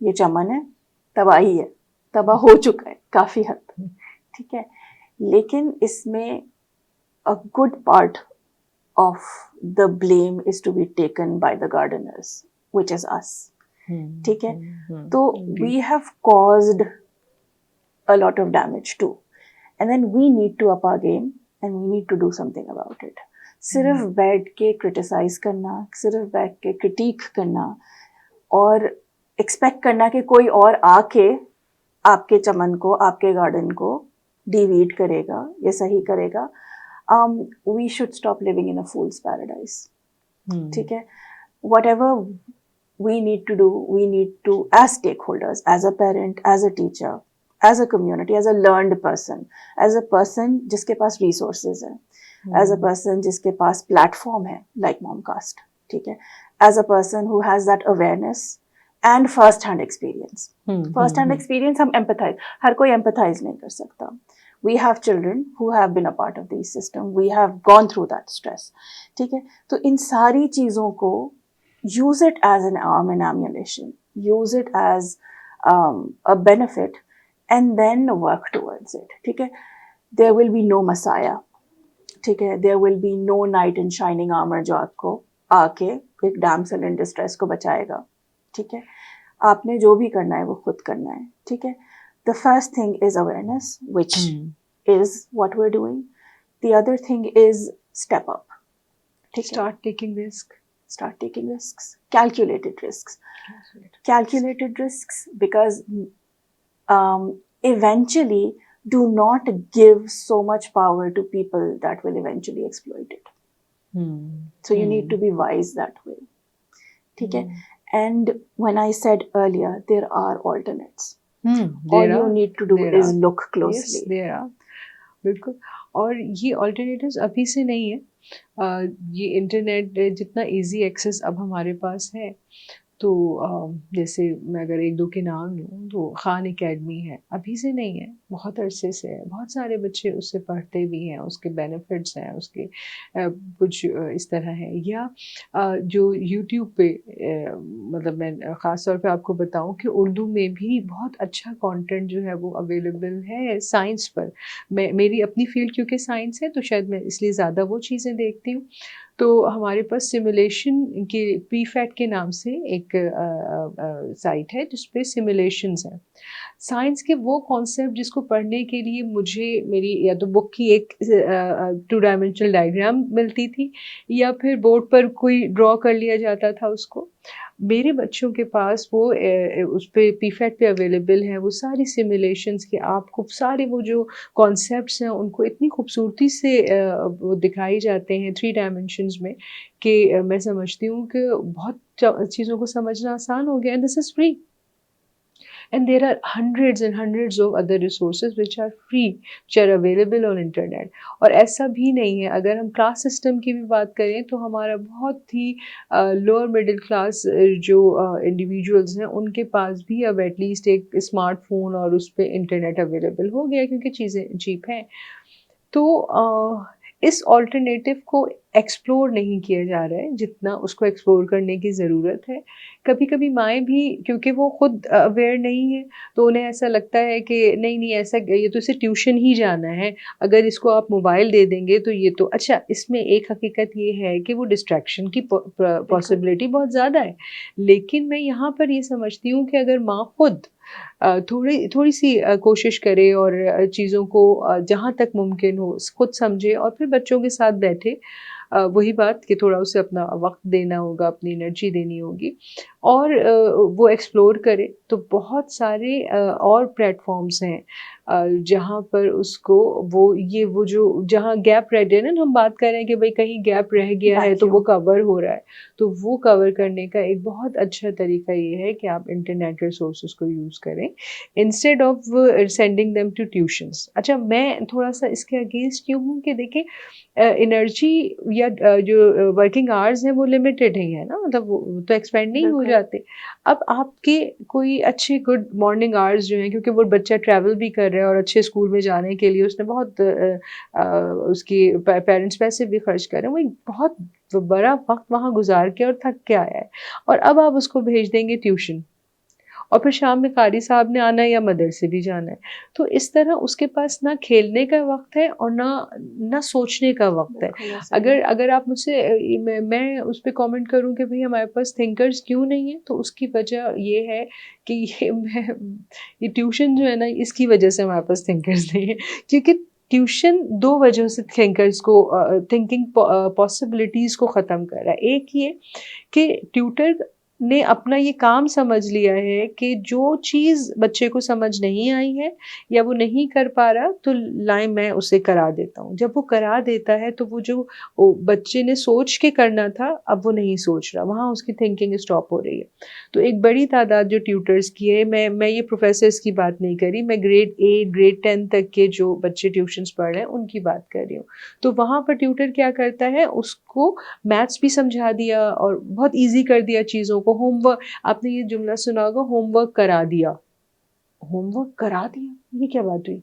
یہ چمن ہے، تباہی ہے، تباہ ہو چکا ہے کافی حد تک، ٹھیک ہے. لیکن اس میں a good part of the blame is to be taken by the gardeners, which is us. ٹھیک ہے. تو we have caused a lot of damage too, and then we need to up our game and we need to do something about it. صرف بیٹھ کے criticise کرنا، صرف بیٹھ کے کرٹیک کرنا اور ایکسپیکٹ کرنا کہ کوئی اور آ کے آپ کے چمن کو، آپ کے گارڈن کو ڈیویڈ کرے گا یا صحیح کرے گا. We should stop living in a fool's paradise. ٹھیک ہے. Whatever we need to do, we need to, as stakeholders, as a parent, as a teacher, as a community, as a learned person, as a person جس کے پاس resources ہیں, as a person جس کے پاس platform ہے like Momcast, ٹھیک ہے, as a person who has that awareness and first hand experience. First hand experience ہم empathize, ہر کوئی empathize نہیں کر سکتا. We have children who have been a part of these systems. We have gone through that stress. ٹھیک ہے. تو ان ساری چیزوں کو use it as an arm and ammunition, use it as a benefit, and then work towards it. ٹھیک ہے. There will be no messiah. ٹھیک ہے. There will be no knight in shining armor جو آپ کو آ کے ایک damsel in distress کو بچائے گا. ٹھیک ہے. آپ نے جو بھی کرنا ہے وہ خود کرنا ہے. ٹھیک ہے. The first thing is awareness, which is what we're doing. The other thing is step up. Start taking risk. Start taking risks. Calculated risks. Calculated risks, because eventually do not give so much power to people that will eventually exploit it. So you need to be wise that way. ٹھیک ہے. And when I said earlier, there are alternates. All you need to do is look closely. Yes, there are. بالکل. اور یہ alternatives ابھی سے نہیں ہے. یہ انٹرنیٹ جتنا ایزی ایکسیس اب ہمارے پاس ہے، تو جیسے میں اگر ایک دو کے نام لوں تو خان اکیڈمی ہے، ابھی سے نہیں ہے، بہت عرصے سے ہے. بہت سارے بچے اس سے پڑھتے بھی ہیں، اس کے بینیفٹس ہیں، اس کے کچھ اس طرح ہے. یا جو یوٹیوب پہ مطلب میں خاص طور پہ آپ کو بتاؤں کہ اردو میں بھی بہت اچھا کانٹینٹ جو ہے وہ اویلیبل ہے سائنس پر. میری اپنی فیلڈ کیونکہ سائنس ہے تو شاید میں اس لیے زیادہ وہ چیزیں دیکھتی ہوں. تو ہمارے پاس سیمولیشن کے پی فیٹ کے نام سے ایک سائٹ ہے جس پہ سیمولیشنز ہیں سائنس کے. وہ کانسیپٹ جس کو پڑھنے کے لیے مجھے میری یا تو بک کی ایک 2 ڈائمینشنل ڈائیگرام ملتی تھی یا پھر بورڈ پر کوئی ڈرا کر لیا جاتا تھا اس کو. میرے بچوں کے پاس وہ اس پہ پی فیٹ پہ اویلیبل ہے وہ ساری سیمولیشنز کے. آپ کو سارے وہ جو کانسیپٹس ہیں ان کو اتنی خوبصورتی سے وہ دکھائی جاتے ہیں 3 ڈائمینشنز میں کہ میں سمجھتی ہوں کہ بہت چیزوں کو سمجھنا آسان ہو گیا. And this is free. And there are hundreds and hundreds of other resources which are free, which are available on internet. اور ایسا بھی نہیں ہے. اگر ہم کلاس سسٹم کی بھی بات کریں تو ہمارا بہت ہی لوور مڈل کلاس جو انڈیویجولز ہیں ان کے پاس بھی اب ایٹ لیسٹ ایک اسمارٹ فون اور اس پہ انٹرنیٹ اویلیبل ہو گیا کیونکہ چیزیں چیپ ہیں. تو اس آلٹرنیٹیو کو ایکسپلور نہیں کیا جا رہا ہے جتنا اس کو ایکسپلور کرنے کی ضرورت ہے. کبھی کبھی مائیں بھی کیونکہ وہ خود اویئر نہیں ہے تو انہیں ایسا لگتا ہے کہ نہیں ایسا یہ تو اسے ٹیوشن ہی جانا ہے، اگر اس کو آپ موبائل دے دیں گے تو یہ تو اچھا. اس میں ایک حقیقت یہ ہے کہ وہ ڈسٹریکشن کی پاسبلٹی بہت زیادہ ہے. لیکن میں یہاں پر یہ سمجھتی ہوں کہ اگر ماں خود تھوڑی سی کوشش کرے اور چیزوں کو جہاں تک ممکن ہو خود سمجھے اور پھر بچوں کے ساتھ بیٹھے، وہی بات کہ تھوڑا اسے اپنا وقت دینا ہوگا، اپنی انرجی دینی ہوگی اور وہ ایکسپلور کرے، تو بہت سارے اور پلیٹ فارمز ہیں جہاں پر اس کو وہ جو جہاں گیپ رہ گیا نا، ہم بات کر رہے ہیں کہ بھائی کہیں گیپ رہ گیا ہے تو وہ کور ہو رہا ہے، تو وہ کور کرنے کا ایک بہت اچھا طریقہ یہ ہے کہ آپ انٹرنیٹ ریسورسز کو یوز کریں instead of sending them to tuitions. اچھا میں تھوڑا سا اس کے اگینسٹ کیوں ہوں کہ دیکھیں انرجی یا جو ورکنگ آورز ہیں وہ لمیٹیڈ ہی ہے نا، مطلب وہ تو ایکسپینڈ نہیں ہو جاتے. اب آپ کے کوئی اچھے گڈ مارننگ آورز جو ہیں کیونکہ وہ بچہ ٹریول بھی کر رہا ہے اور اچھے اسکول میں جانے کے لیے اس نے بہت اس کی پیرنٹس پیسے بھی خرچ کر رہے ہیں، وہ ایک بہت بڑا وقت وہاں گزار کے اور تھک کے آیا ہے، اور اب آپ اس کو بھیج دیں گے ٹیوشن اور پھر شام میں قاری صاحب نے آنا ہے یا مدرسے بھی جانا ہے. تو اس طرح اس کے پاس نہ کھیلنے کا وقت ہے اور نہ سوچنے کا وقت ہے. اگر آپ مجھ سے میں اس پہ کامنٹ کروں کہ بھئی ہمارے پاس تھنکرز کیوں نہیں ہیں، تو اس کی وجہ یہ ہے کہ یہ ٹیوشن جو ہے نا، اس کی وجہ سے ہمارے پاس تھنکرز نہیں ہیں. کیونکہ ٹیوشن 2 وجہ سے تھنکرز کو تھنکنگ پاسبلٹیز کو ختم کر رہا ہے. ایک یہ کہ ٹیوٹر نے اپنا یہ کام سمجھ لیا ہے کہ جو چیز بچے کو سمجھ نہیں آئی ہے یا وہ نہیں کر پا رہا، تو لائیں میں اسے کرا دیتا ہوں. جب وہ کرا دیتا ہے تو وہ جو بچے نے سوچ کے کرنا تھا اب وہ نہیں سوچ رہا، وہاں اس کی تھنکنگ اسٹاپ ہو رہی ہے. تو ایک بڑی تعداد جو ٹیوٹرز کی ہے، میں یہ پروفیسرز کی بات نہیں کری، میں گریڈ 8 گریڈ 10 تک کے جو بچے ٹیوشنز پڑھ رہے ہیں ان کی بات کر رہی ہوں. تو وہاں پر ٹیوٹر کیا کرتا ہے، اس کو میتھس بھی سمجھا دیا اور بہت ایزی کر دیا چیزوں کو. ہوم ورک، آپ نے یہ جملہ سنا ہوگا، ہوم ورک کرا دیا. ہوم ورک کرا دیا، یہ کیا بات ہوئی؟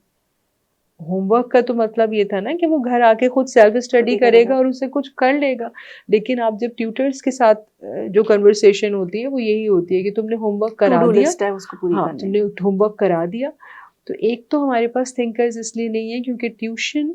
ہوم ورک کا تو مطلب یہ تھا نا کہ وہ گھر آ کے خود سیلف اسٹڈی کرے گا اور اسے کچھ کر لے گا. لیکن آپ جب ٹیوٹرز کے ساتھ جو کنورسیشن ہوتی ہے وہ یہی ہوتی ہے کہ تم نے ہوم ورک کرا دیا. ہاں، تم نے ہوم ورک کرا دیا. تو ایک تو ہمارے پاس تھنکرز اس لیے نہیں ہے کیونکہ ٹیوشن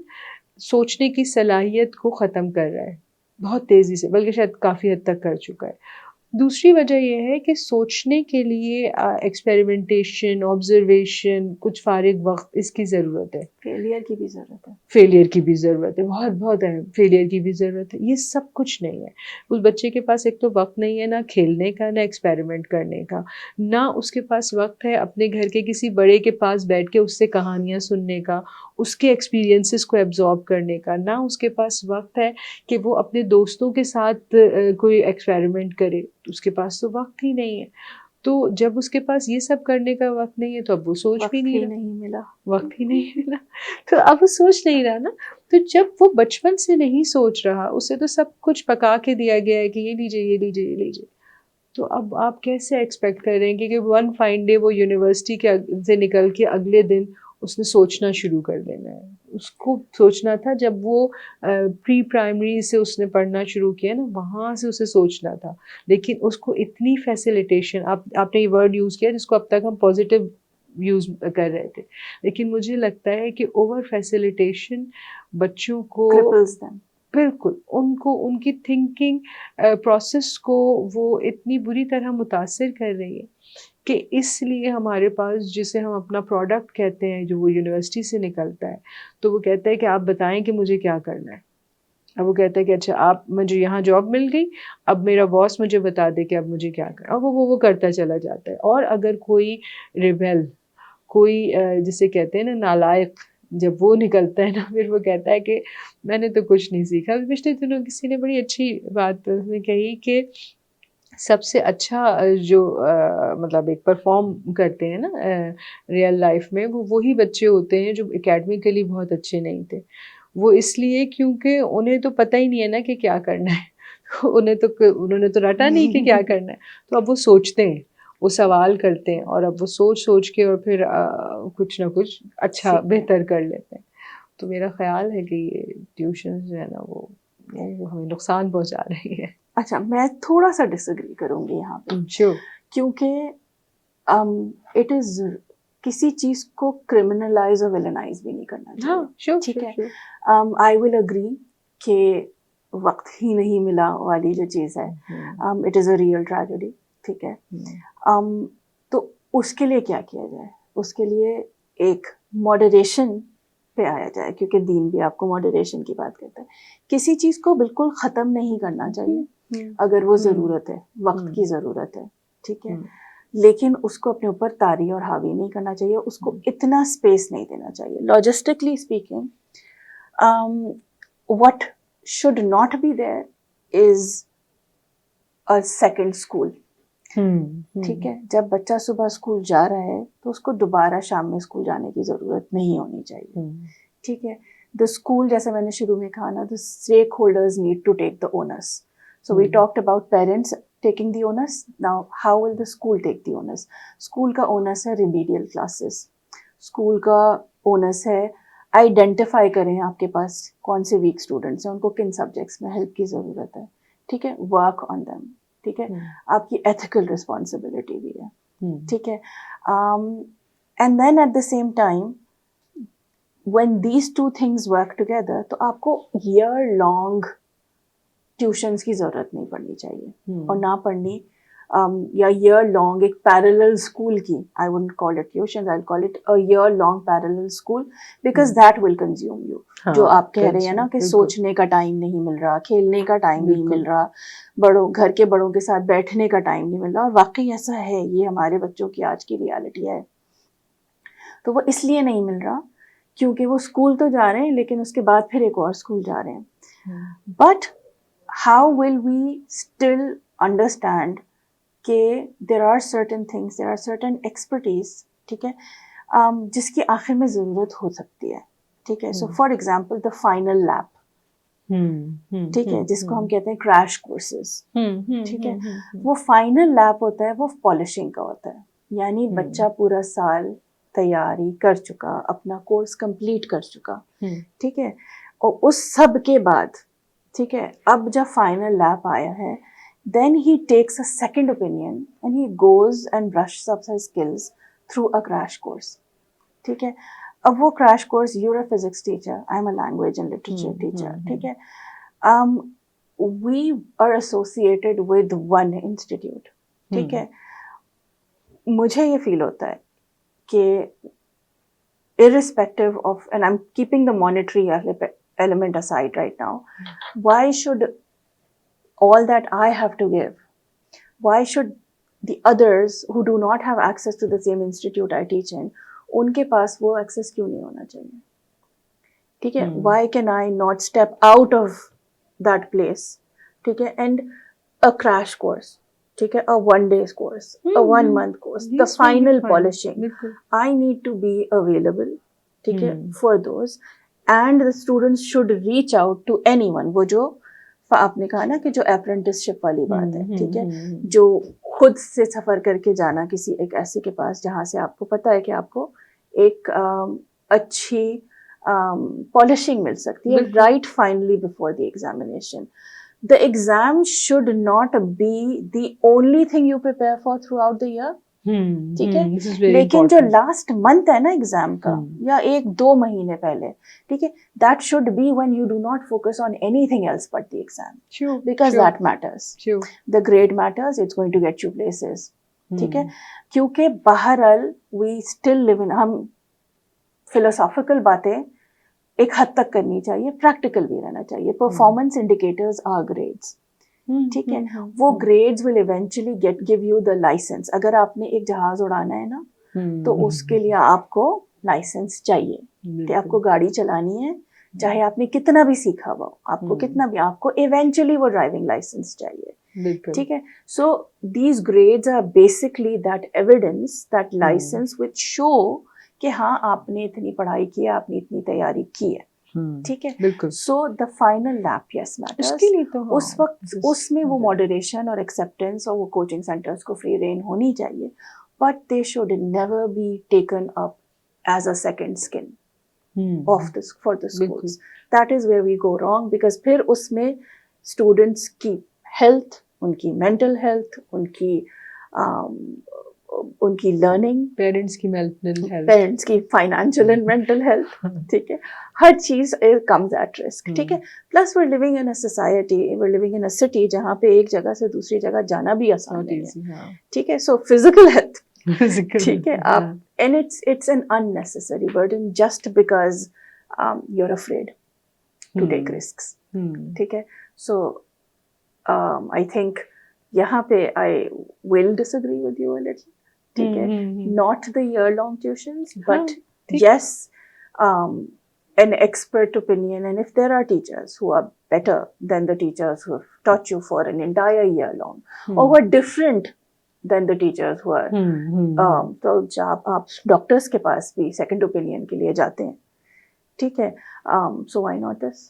سوچنے کی صلاحیت کو ختم کر رہا ہے بہت تیزی سے، بلکہ شاید کافی حد تک کر چکا ہے. دوسری وجہ یہ ہے کہ سوچنے کے لیے ایکسپیریمنٹیشن، آبزرویشن، کچھ فارغ وقت اس کی ضرورت ہے. فیلئر کی بھی ضرورت ہے. فیلئر کی بھی ضرورت ہے، بہت بہت اہم. فیلئر کی بھی ضرورت ہے. یہ سب کچھ نہیں ہے. اس بچے کے پاس ایک تو وقت نہیں ہے نہ کھیلنے کا، نہ ایکسپیریمنٹ کرنے کا، نہ اس کے پاس وقت ہے اپنے گھر کے کسی بڑے کے پاس بیٹھ کے اس سے کہانیاں سننے کا، اس کے ایکسپیرینسز کو ایبزارب کرنے کا، نہ اس کے پاس وقت ہے کہ وہ اپنے دوستوں کے ساتھ کوئی ایکسپیریمنٹ کرے. اس کے پاس تو وقت ہی نہیں ہے. تو جب اس کے پاس یہ سب کرنے کا وقت نہیں ہے تو اب وہ سوچ بھی نہیں رہا. وقت ہی نہیں ملا تو اب وہ سوچ نہیں رہا نا. تو جب وہ بچپن سے نہیں سوچ رہا، اسے تو سب کچھ پکا کے دیا گیا ہے کہ یہ لیجیے یہ لیجیے یہ لیجیے، تو اب آپ کیسے ایکسپیکٹ کر رہے ہیں کہ ون فائن ڈے وہ یونیورسٹی کے سے نکل کے اگلے دن اس نے سوچنا شروع کر دینا ہے. اس کو سوچنا تھا جب وہ پری پرائمری سے اس نے پڑھنا شروع کیا نا، وہاں سے اسے سوچنا تھا. لیکن اس کو اتنی فیسیلیٹیشن، آپ نے یہ ورڈ یوز کیا جس کو اب تک ہم پازیٹیو یوز کر رہے تھے، لیکن مجھے لگتا ہے کہ اوور فیسیلیٹیشن بچوں کو بالکل ان کی تھنکنگ پروسیس کو وہ اتنی بری طرح متاثر کر رہی ہے کہ اس لیے ہمارے پاس جسے ہم اپنا پروڈکٹ کہتے ہیں، جو وہ یونیورسٹی سے نکلتا ہے، تو وہ کہتا ہے کہ آپ بتائیں کہ مجھے کیا کرنا ہے. اب وہ کہتا ہے کہ اچھا آپ مجھے یہاں جاب مل گئی، اب میرا باس مجھے بتا دے کہ اب مجھے کیا کرنا. اب وہ کرتا چلا جاتا ہے. اور اگر کوئی ریبیل، کوئی جسے کہتے ہیں نا نالائق، جب وہ نکلتا ہے نا، پھر وہ کہتا ہے کہ میں نے تو کچھ نہیں سیکھا. پچھلے دنوں کسی نے بڑی اچھی بات اس میں کہی کہ سب سے اچھا جو مطلب ایک پرفارم کرتے ہیں نا ریئل لائف میں، وہ وہی بچے ہوتے ہیں جو اکیڈمیکلی بہت اچھے نہیں تھے. وہ اس لیے کیونکہ انہیں تو پتہ ہی نہیں ہے نا کہ کیا کرنا ہے. انہوں نے تو رٹا نہیں کہ کیا کرنا ہے. تو اب وہ سوچتے ہیں، وہ سوال کرتے ہیں، اور اب وہ سوچ کے اور پھر کچھ نہ کچھ اچھا بہتر کر لیتے ہیں. تو میرا خیال ہے کہ یہ ٹیوشن جو ہے نا وہ ہمیں نقصان پہنچا رہی ہے. اچھا، میں تھوڑا سا ڈس ایگری کروں گی یہاں پہ، کیونکہ اٹ از کسی چیز کو کرمنلائز اور ویلنائز بھی نہیں کرنا چاہیے. ٹھیک ہے، آئی ول اگری کہ وقت ہی نہیں ملا والی جو چیز ہے، it is a real tragedy. ٹھیک ہے، تو اس کے لیے کیا کیا جائے؟ اس کے لیے ایک ماڈریشن پہ آیا جائے، کیونکہ دین بھی آپ کو ماڈریشن کی بات کرتا ہے. کسی چیز کو بالکل ختم نہیں کرنا چاہیے اگر وہ ضرورت ہے، وقت کی ضرورت ہے. ٹھیک ہے، لیکن اس کو اپنے اوپر طاری اور حاوی نہیں کرنا چاہیے، اس کو اتنا اسپیس نہیں دینا چاہیے. لاجسٹکلی speaking, what should not be there is a second school. ٹھیک ہے، جب بچہ صبح اسکول جا رہا ہے تو اس کو دوبارہ شام میں اسکول جانے کی ضرورت نہیں ہونی چاہیے. ٹھیک ہے، دا اسکول، جیسے میں نے شروع میں کہا نا، the stakeholders need to take the onus. So we talked about parents taking the onus. Now how will the school take the onus? School کا اونرس ہے ریمیڈیل کلاسز. اسکول کا اونرس ہے آئیڈینٹیفائی کریں آپ کے پاس کون سے week students ہیں، ان کو کن سبجیکٹس میں ہیلپ کی ضرورت ہے. ٹھیک ہے، ورک آن دیم. ٹھیک ہے، آپ کی ایتھیکل رسپانسبلٹی بھی ہے. ٹھیک ہے. And then at the same time when these two things work together تو آپ کو year long ٹیوشنس کی ضرورت نہیں پڑنی چاہیے اور نہ پڑھنی یا year long ایک parallel school کی. I wouldn't call it tuition, I'll call it a year long parallel school because that will consume you. جو آپ کہہ رہے ہیں نا کہ سوچنے کا ٹائم نہیں مل رہا, کھیلنے کا ٹائم نہیں مل رہا, گھر کے بڑوں کے ساتھ بیٹھنے کا ٹائم نہیں مل رہا. اور واقعی ایسا ہے, یہ ہمارے بچوں کی آج کی ریالٹی ہے. تو وہ اس لیے نہیں مل رہا کیونکہ وہ اسکول تو جا رہے ہیں لیکن اس کے بعد پھر ایک اور اسکول جا رہے ہیں. But how will we still understand کہ there are certain things, there are certain expertise, ٹھیک ہے, جس کی آخر میں ضرورت ہو سکتی ہے. ٹھیک ہے. So for example the final lab, ٹھیک ہے, جس کو ہم کہتے ہیں کریش کورسز. ٹھیک ہے. وہ فائنل لیب ہوتا ہے, وہ پالشنگ کا ہوتا ہے. یعنی بچہ پورا سال تیاری کر چکا, اپنا کورس کمپلیٹ کر چکا. ٹھیک ہے. اور اس سب کے بعد, ٹھیک ہے, اب جب فائنل لیب آیا ہے, then he takes a second opinion and he goes and brushes up his skills through a crash course. ٹھیک ہے. اب وہ crash course, you're a physics teacher, I'm a language and literature teacher. ٹھیک ہے. We are associated with one institute. ٹھیک ہے. مجھے یہ فیل ہوتا ہے کہ irrespective of, and I'm keeping the monetary element aside right now, why should all that I have to give, why should the others who do not have access to the same institute I teach in, ان کے پاس وہ access کیوں نہیں ہونا چاہیے؟ ٹھیک ہے. why can I not step out of that place, ٹھیک ہے, and a crash course, ٹھیک ہے, a 1 day course, a 1 month course, the final polishing, I need to be available, ٹھیک ہے, for those, and the students should reach out to anyone. وہ جو آپ نے کہا نا کہ جو اپرینٹسشپ والی بات ہے, ٹھیک ہے, جو خود سے سفر کر کے جانا کسی ایک ایسے کے پاس جہاں سے آپ کو پتا ہے کہ آپ کو ایک اچھی پالشنگ مل سکتی ہے right finally before the examination. The exam should not be the only thing you prepare for throughout the year. ٹھیک ہے. لیکن جو لاسٹ منتھ ہے نا ایگزام کا, یا 1-2 مہینے پہلے, ٹھیک ہے, that should be when you do not focus on anything else but the exam. Because that matters. The grade matters, it's going to get you places. ٹھیک ہے. کیونکہ بہرحال we still live in, ہم philosophical باتیں ایک حد تک کرنی چاہیے, پریکٹیکل بھی رہنا چاہیے. Performance indicators are grades. ٹھیک ہے. وہ grades will eventually give you the license. اگر آپ نے ایک جہاز اڑانا ہے نا, تو اس کے لیے آپ کو لائسنس چاہیے کہ آپ کو گاڑی چلانی ہے, چاہے آپ نے کتنا بھی سیکھا ہوا, آپ کو کتنا بھی, آپ کو ایونچولی وہ ڈرائیونگ لائسنس چاہیے. ٹھیک ہے. So these grades are basically that evidence, that licence which show کہ ہاں آپ نے اتنی پڑھائی کی ہے, آپ نے اتنی تیاری کی ہے. ٹھیک ہے. So the final lab yes matters. اس وقت اس میں وہ ماڈریشن اور ایکسیپٹینس اور وہ کوچنگ سینٹرز کو فری رین ہونی چاہیے, but they should never be taken up as a second skin of this for the schools. That is where we go wrong, because پھر اس میں اسٹوڈنٹس کی ہیلتھ, ان کی مینٹل ہیلتھ, ان کی لرننگ, پیرنٹس کی فائنینشیل اینڈ مینٹل ہیلتھ, ٹھیک ہے, ہر چیز کمز ایٹ رسک. ٹھیک ہے. Plus we are living in a society, we are living in a city جہاں پہ ایک جگہ سے دوسری جگہ جانا بھی آسان نہیں ہے. ٹھیک ہے. سو فزیکل ہیلتھ, ٹھیک ہے, آپ, and it's an unnecessary burden just because you're afraid to take risks. ٹھیک ہے. سو I think یہاں پہ I will disagree with you a little. ٹھیک ہے. Not the year-long tuitions, but yes, an expert opinion. And if there are teachers who are better than the teachers who have taught you for an entire year long, or who are different than the teachers who are, تو آپ doctors کے پاس بھی second opinion کے لیے جاتے ہیں. ٹھیک ہے. So why not this?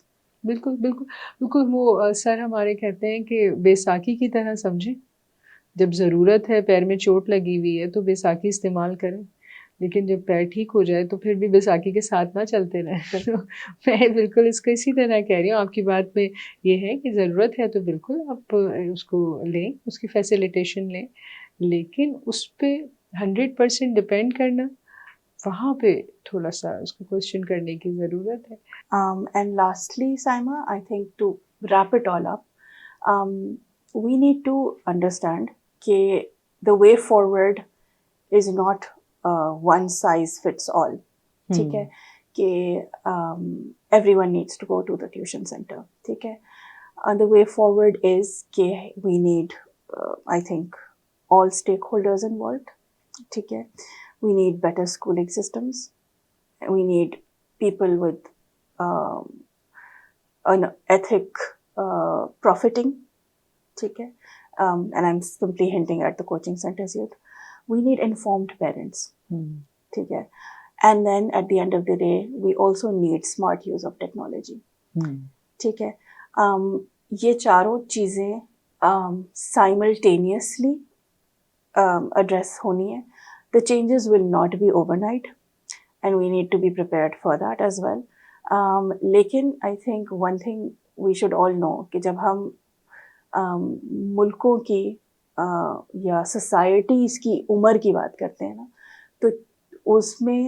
بالکل بالکل بالکل. وہ سر ہمارے کہتے ہیں کہ بیساکھی کی طرح سمجھیں, جب ضرورت ہے, پیر میں چوٹ لگی ہوئی ہے تو بیساکھی استعمال کریں, لیکن جب پیر ٹھیک ہو جائے تو پھر بھی بیساکھی کے ساتھ نہ چلتے رہیں. میں بالکل اس کو اسی طرح کہہ رہی ہوں. آپ کی بات میں یہ ہے کہ ضرورت ہے تو بالکل آپ اس کو لیں, اس کی فیسیلیٹیشن لیں, لیکن اس پہ 100% ڈپینڈ کرنا وہاں پہ تھوڑا سا اس کو کوشچن کرنے کی ضرورت ہے. And lastly, Saima, I think to wrap it all up, we need to understand that the way forward is not one size fits all. ٹھیک ہے کہ everyone needs to go to the tuition center. ٹھیک ہے. The way forward is کہ we need, I think, all stakeholders involved. ٹھیک ہے. We need better schooling systems. We need people with an ethic profiting. ٹھیک ہے. And I'm simply hinting at the coaching centers youth. We need informed parents. ٹھیک ہے. And then at the end of the day, we also need smart use of technology. ٹھیک ہے. یہ چاروں چیزیں simultaneously address ہونی ہے. The changes will not be overnight and we need to be prepared for that as well. لیکن I think one thing we should all know کہ جب ہم ملکوں کی یا سوسائٹیز کی عمر کی بات کرتے ہیں نا تو اس میں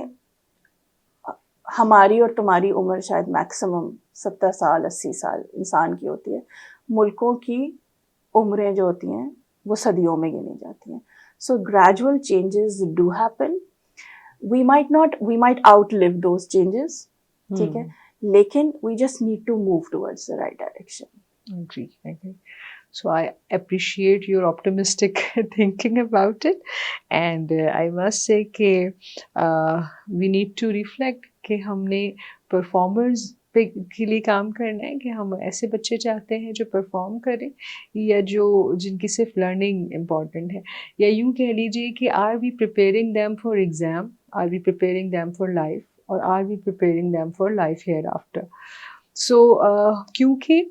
ہماری اور تمہاری عمر شاید میکسیمم 70 سال 80 سال انسان کی ہوتی ہے. ملکوں کی عمریں جو ہوتی ہیں وہ صدیوں میں گنی جاتی ہیں. So gradual changes do happen. We might outlive those changes. ٹھیک ہے. لیکن we just need to move towards the right direction. Agree. So I appreciate your optimistic thinking about it, and I must say کہ we need to reflect کہ ہم نے performers پہ کے لیے کام کرنا ہے کہ ہم ایسے بچے چاہتے ہیں جو پرفارم کریں یا جن کی صرف لرننگ امپورٹنٹ ہے, یا یوں کہہ لیجیے کہ are we preparing them for exam, are we preparing them for life, or are we preparing them for life hereafter. سو کیونکہ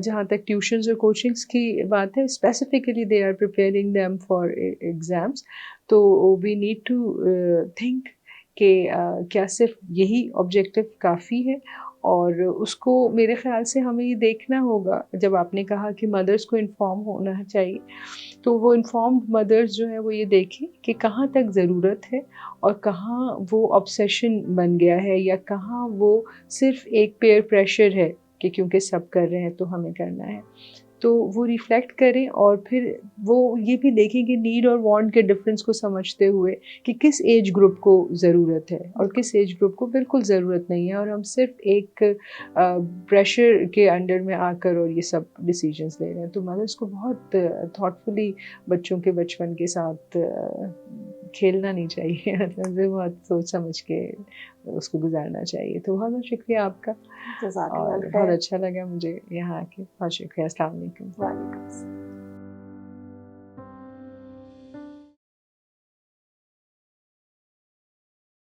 جہاں تک ٹیوشنز اور کوچنگس کی بات ہے, specifically they are preparing them for exams, تو وی نیڈ ٹو تھنک کہ کیا صرف یہی آبجیکٹو کافی ہے. اور اس کو میرے خیال سے ہمیں یہ دیکھنا ہوگا, جب آپ نے کہا کہ مدرس کو انفارم ہونا چاہیے, تو وہ انفارمڈ مدرس جو ہے وہ یہ دیکھیں کہ کہاں تک ضرورت ہے اور کہاں وہ آبسیشن بن گیا ہے, یا کہاں وہ صرف ایک پیئر پریشر ہے کہ کیونکہ سب کر رہے ہیں تو ہمیں کرنا ہے. تو وہ ریفلیکٹ کریں اور پھر وہ یہ بھی دیکھیں کہ نیڈ اور وانٹ کے ڈفرینس کو سمجھتے ہوئے کہ کس ایج گروپ کو ضرورت ہے اور کس ایج گروپ کو بالکل ضرورت نہیں ہے, اور ہم صرف ایک پریشر کے انڈر میں آ کر اور یہ سب ڈیسیجنس لے رہے ہیں. تو مدرس کو بہت تھاٹفلی بچوں کے بچپن کے ساتھ کھیلنا نہیں چاہیے, بہت سوچ سمجھ کے اس کو گزارنا چاہیے. تو بہت بہت شکریہ آپ کا, اور بہت اچھا لگا مجھے یہاں آ کے. بہت شکریہ. السلام علیکم. وعلیکم السلام.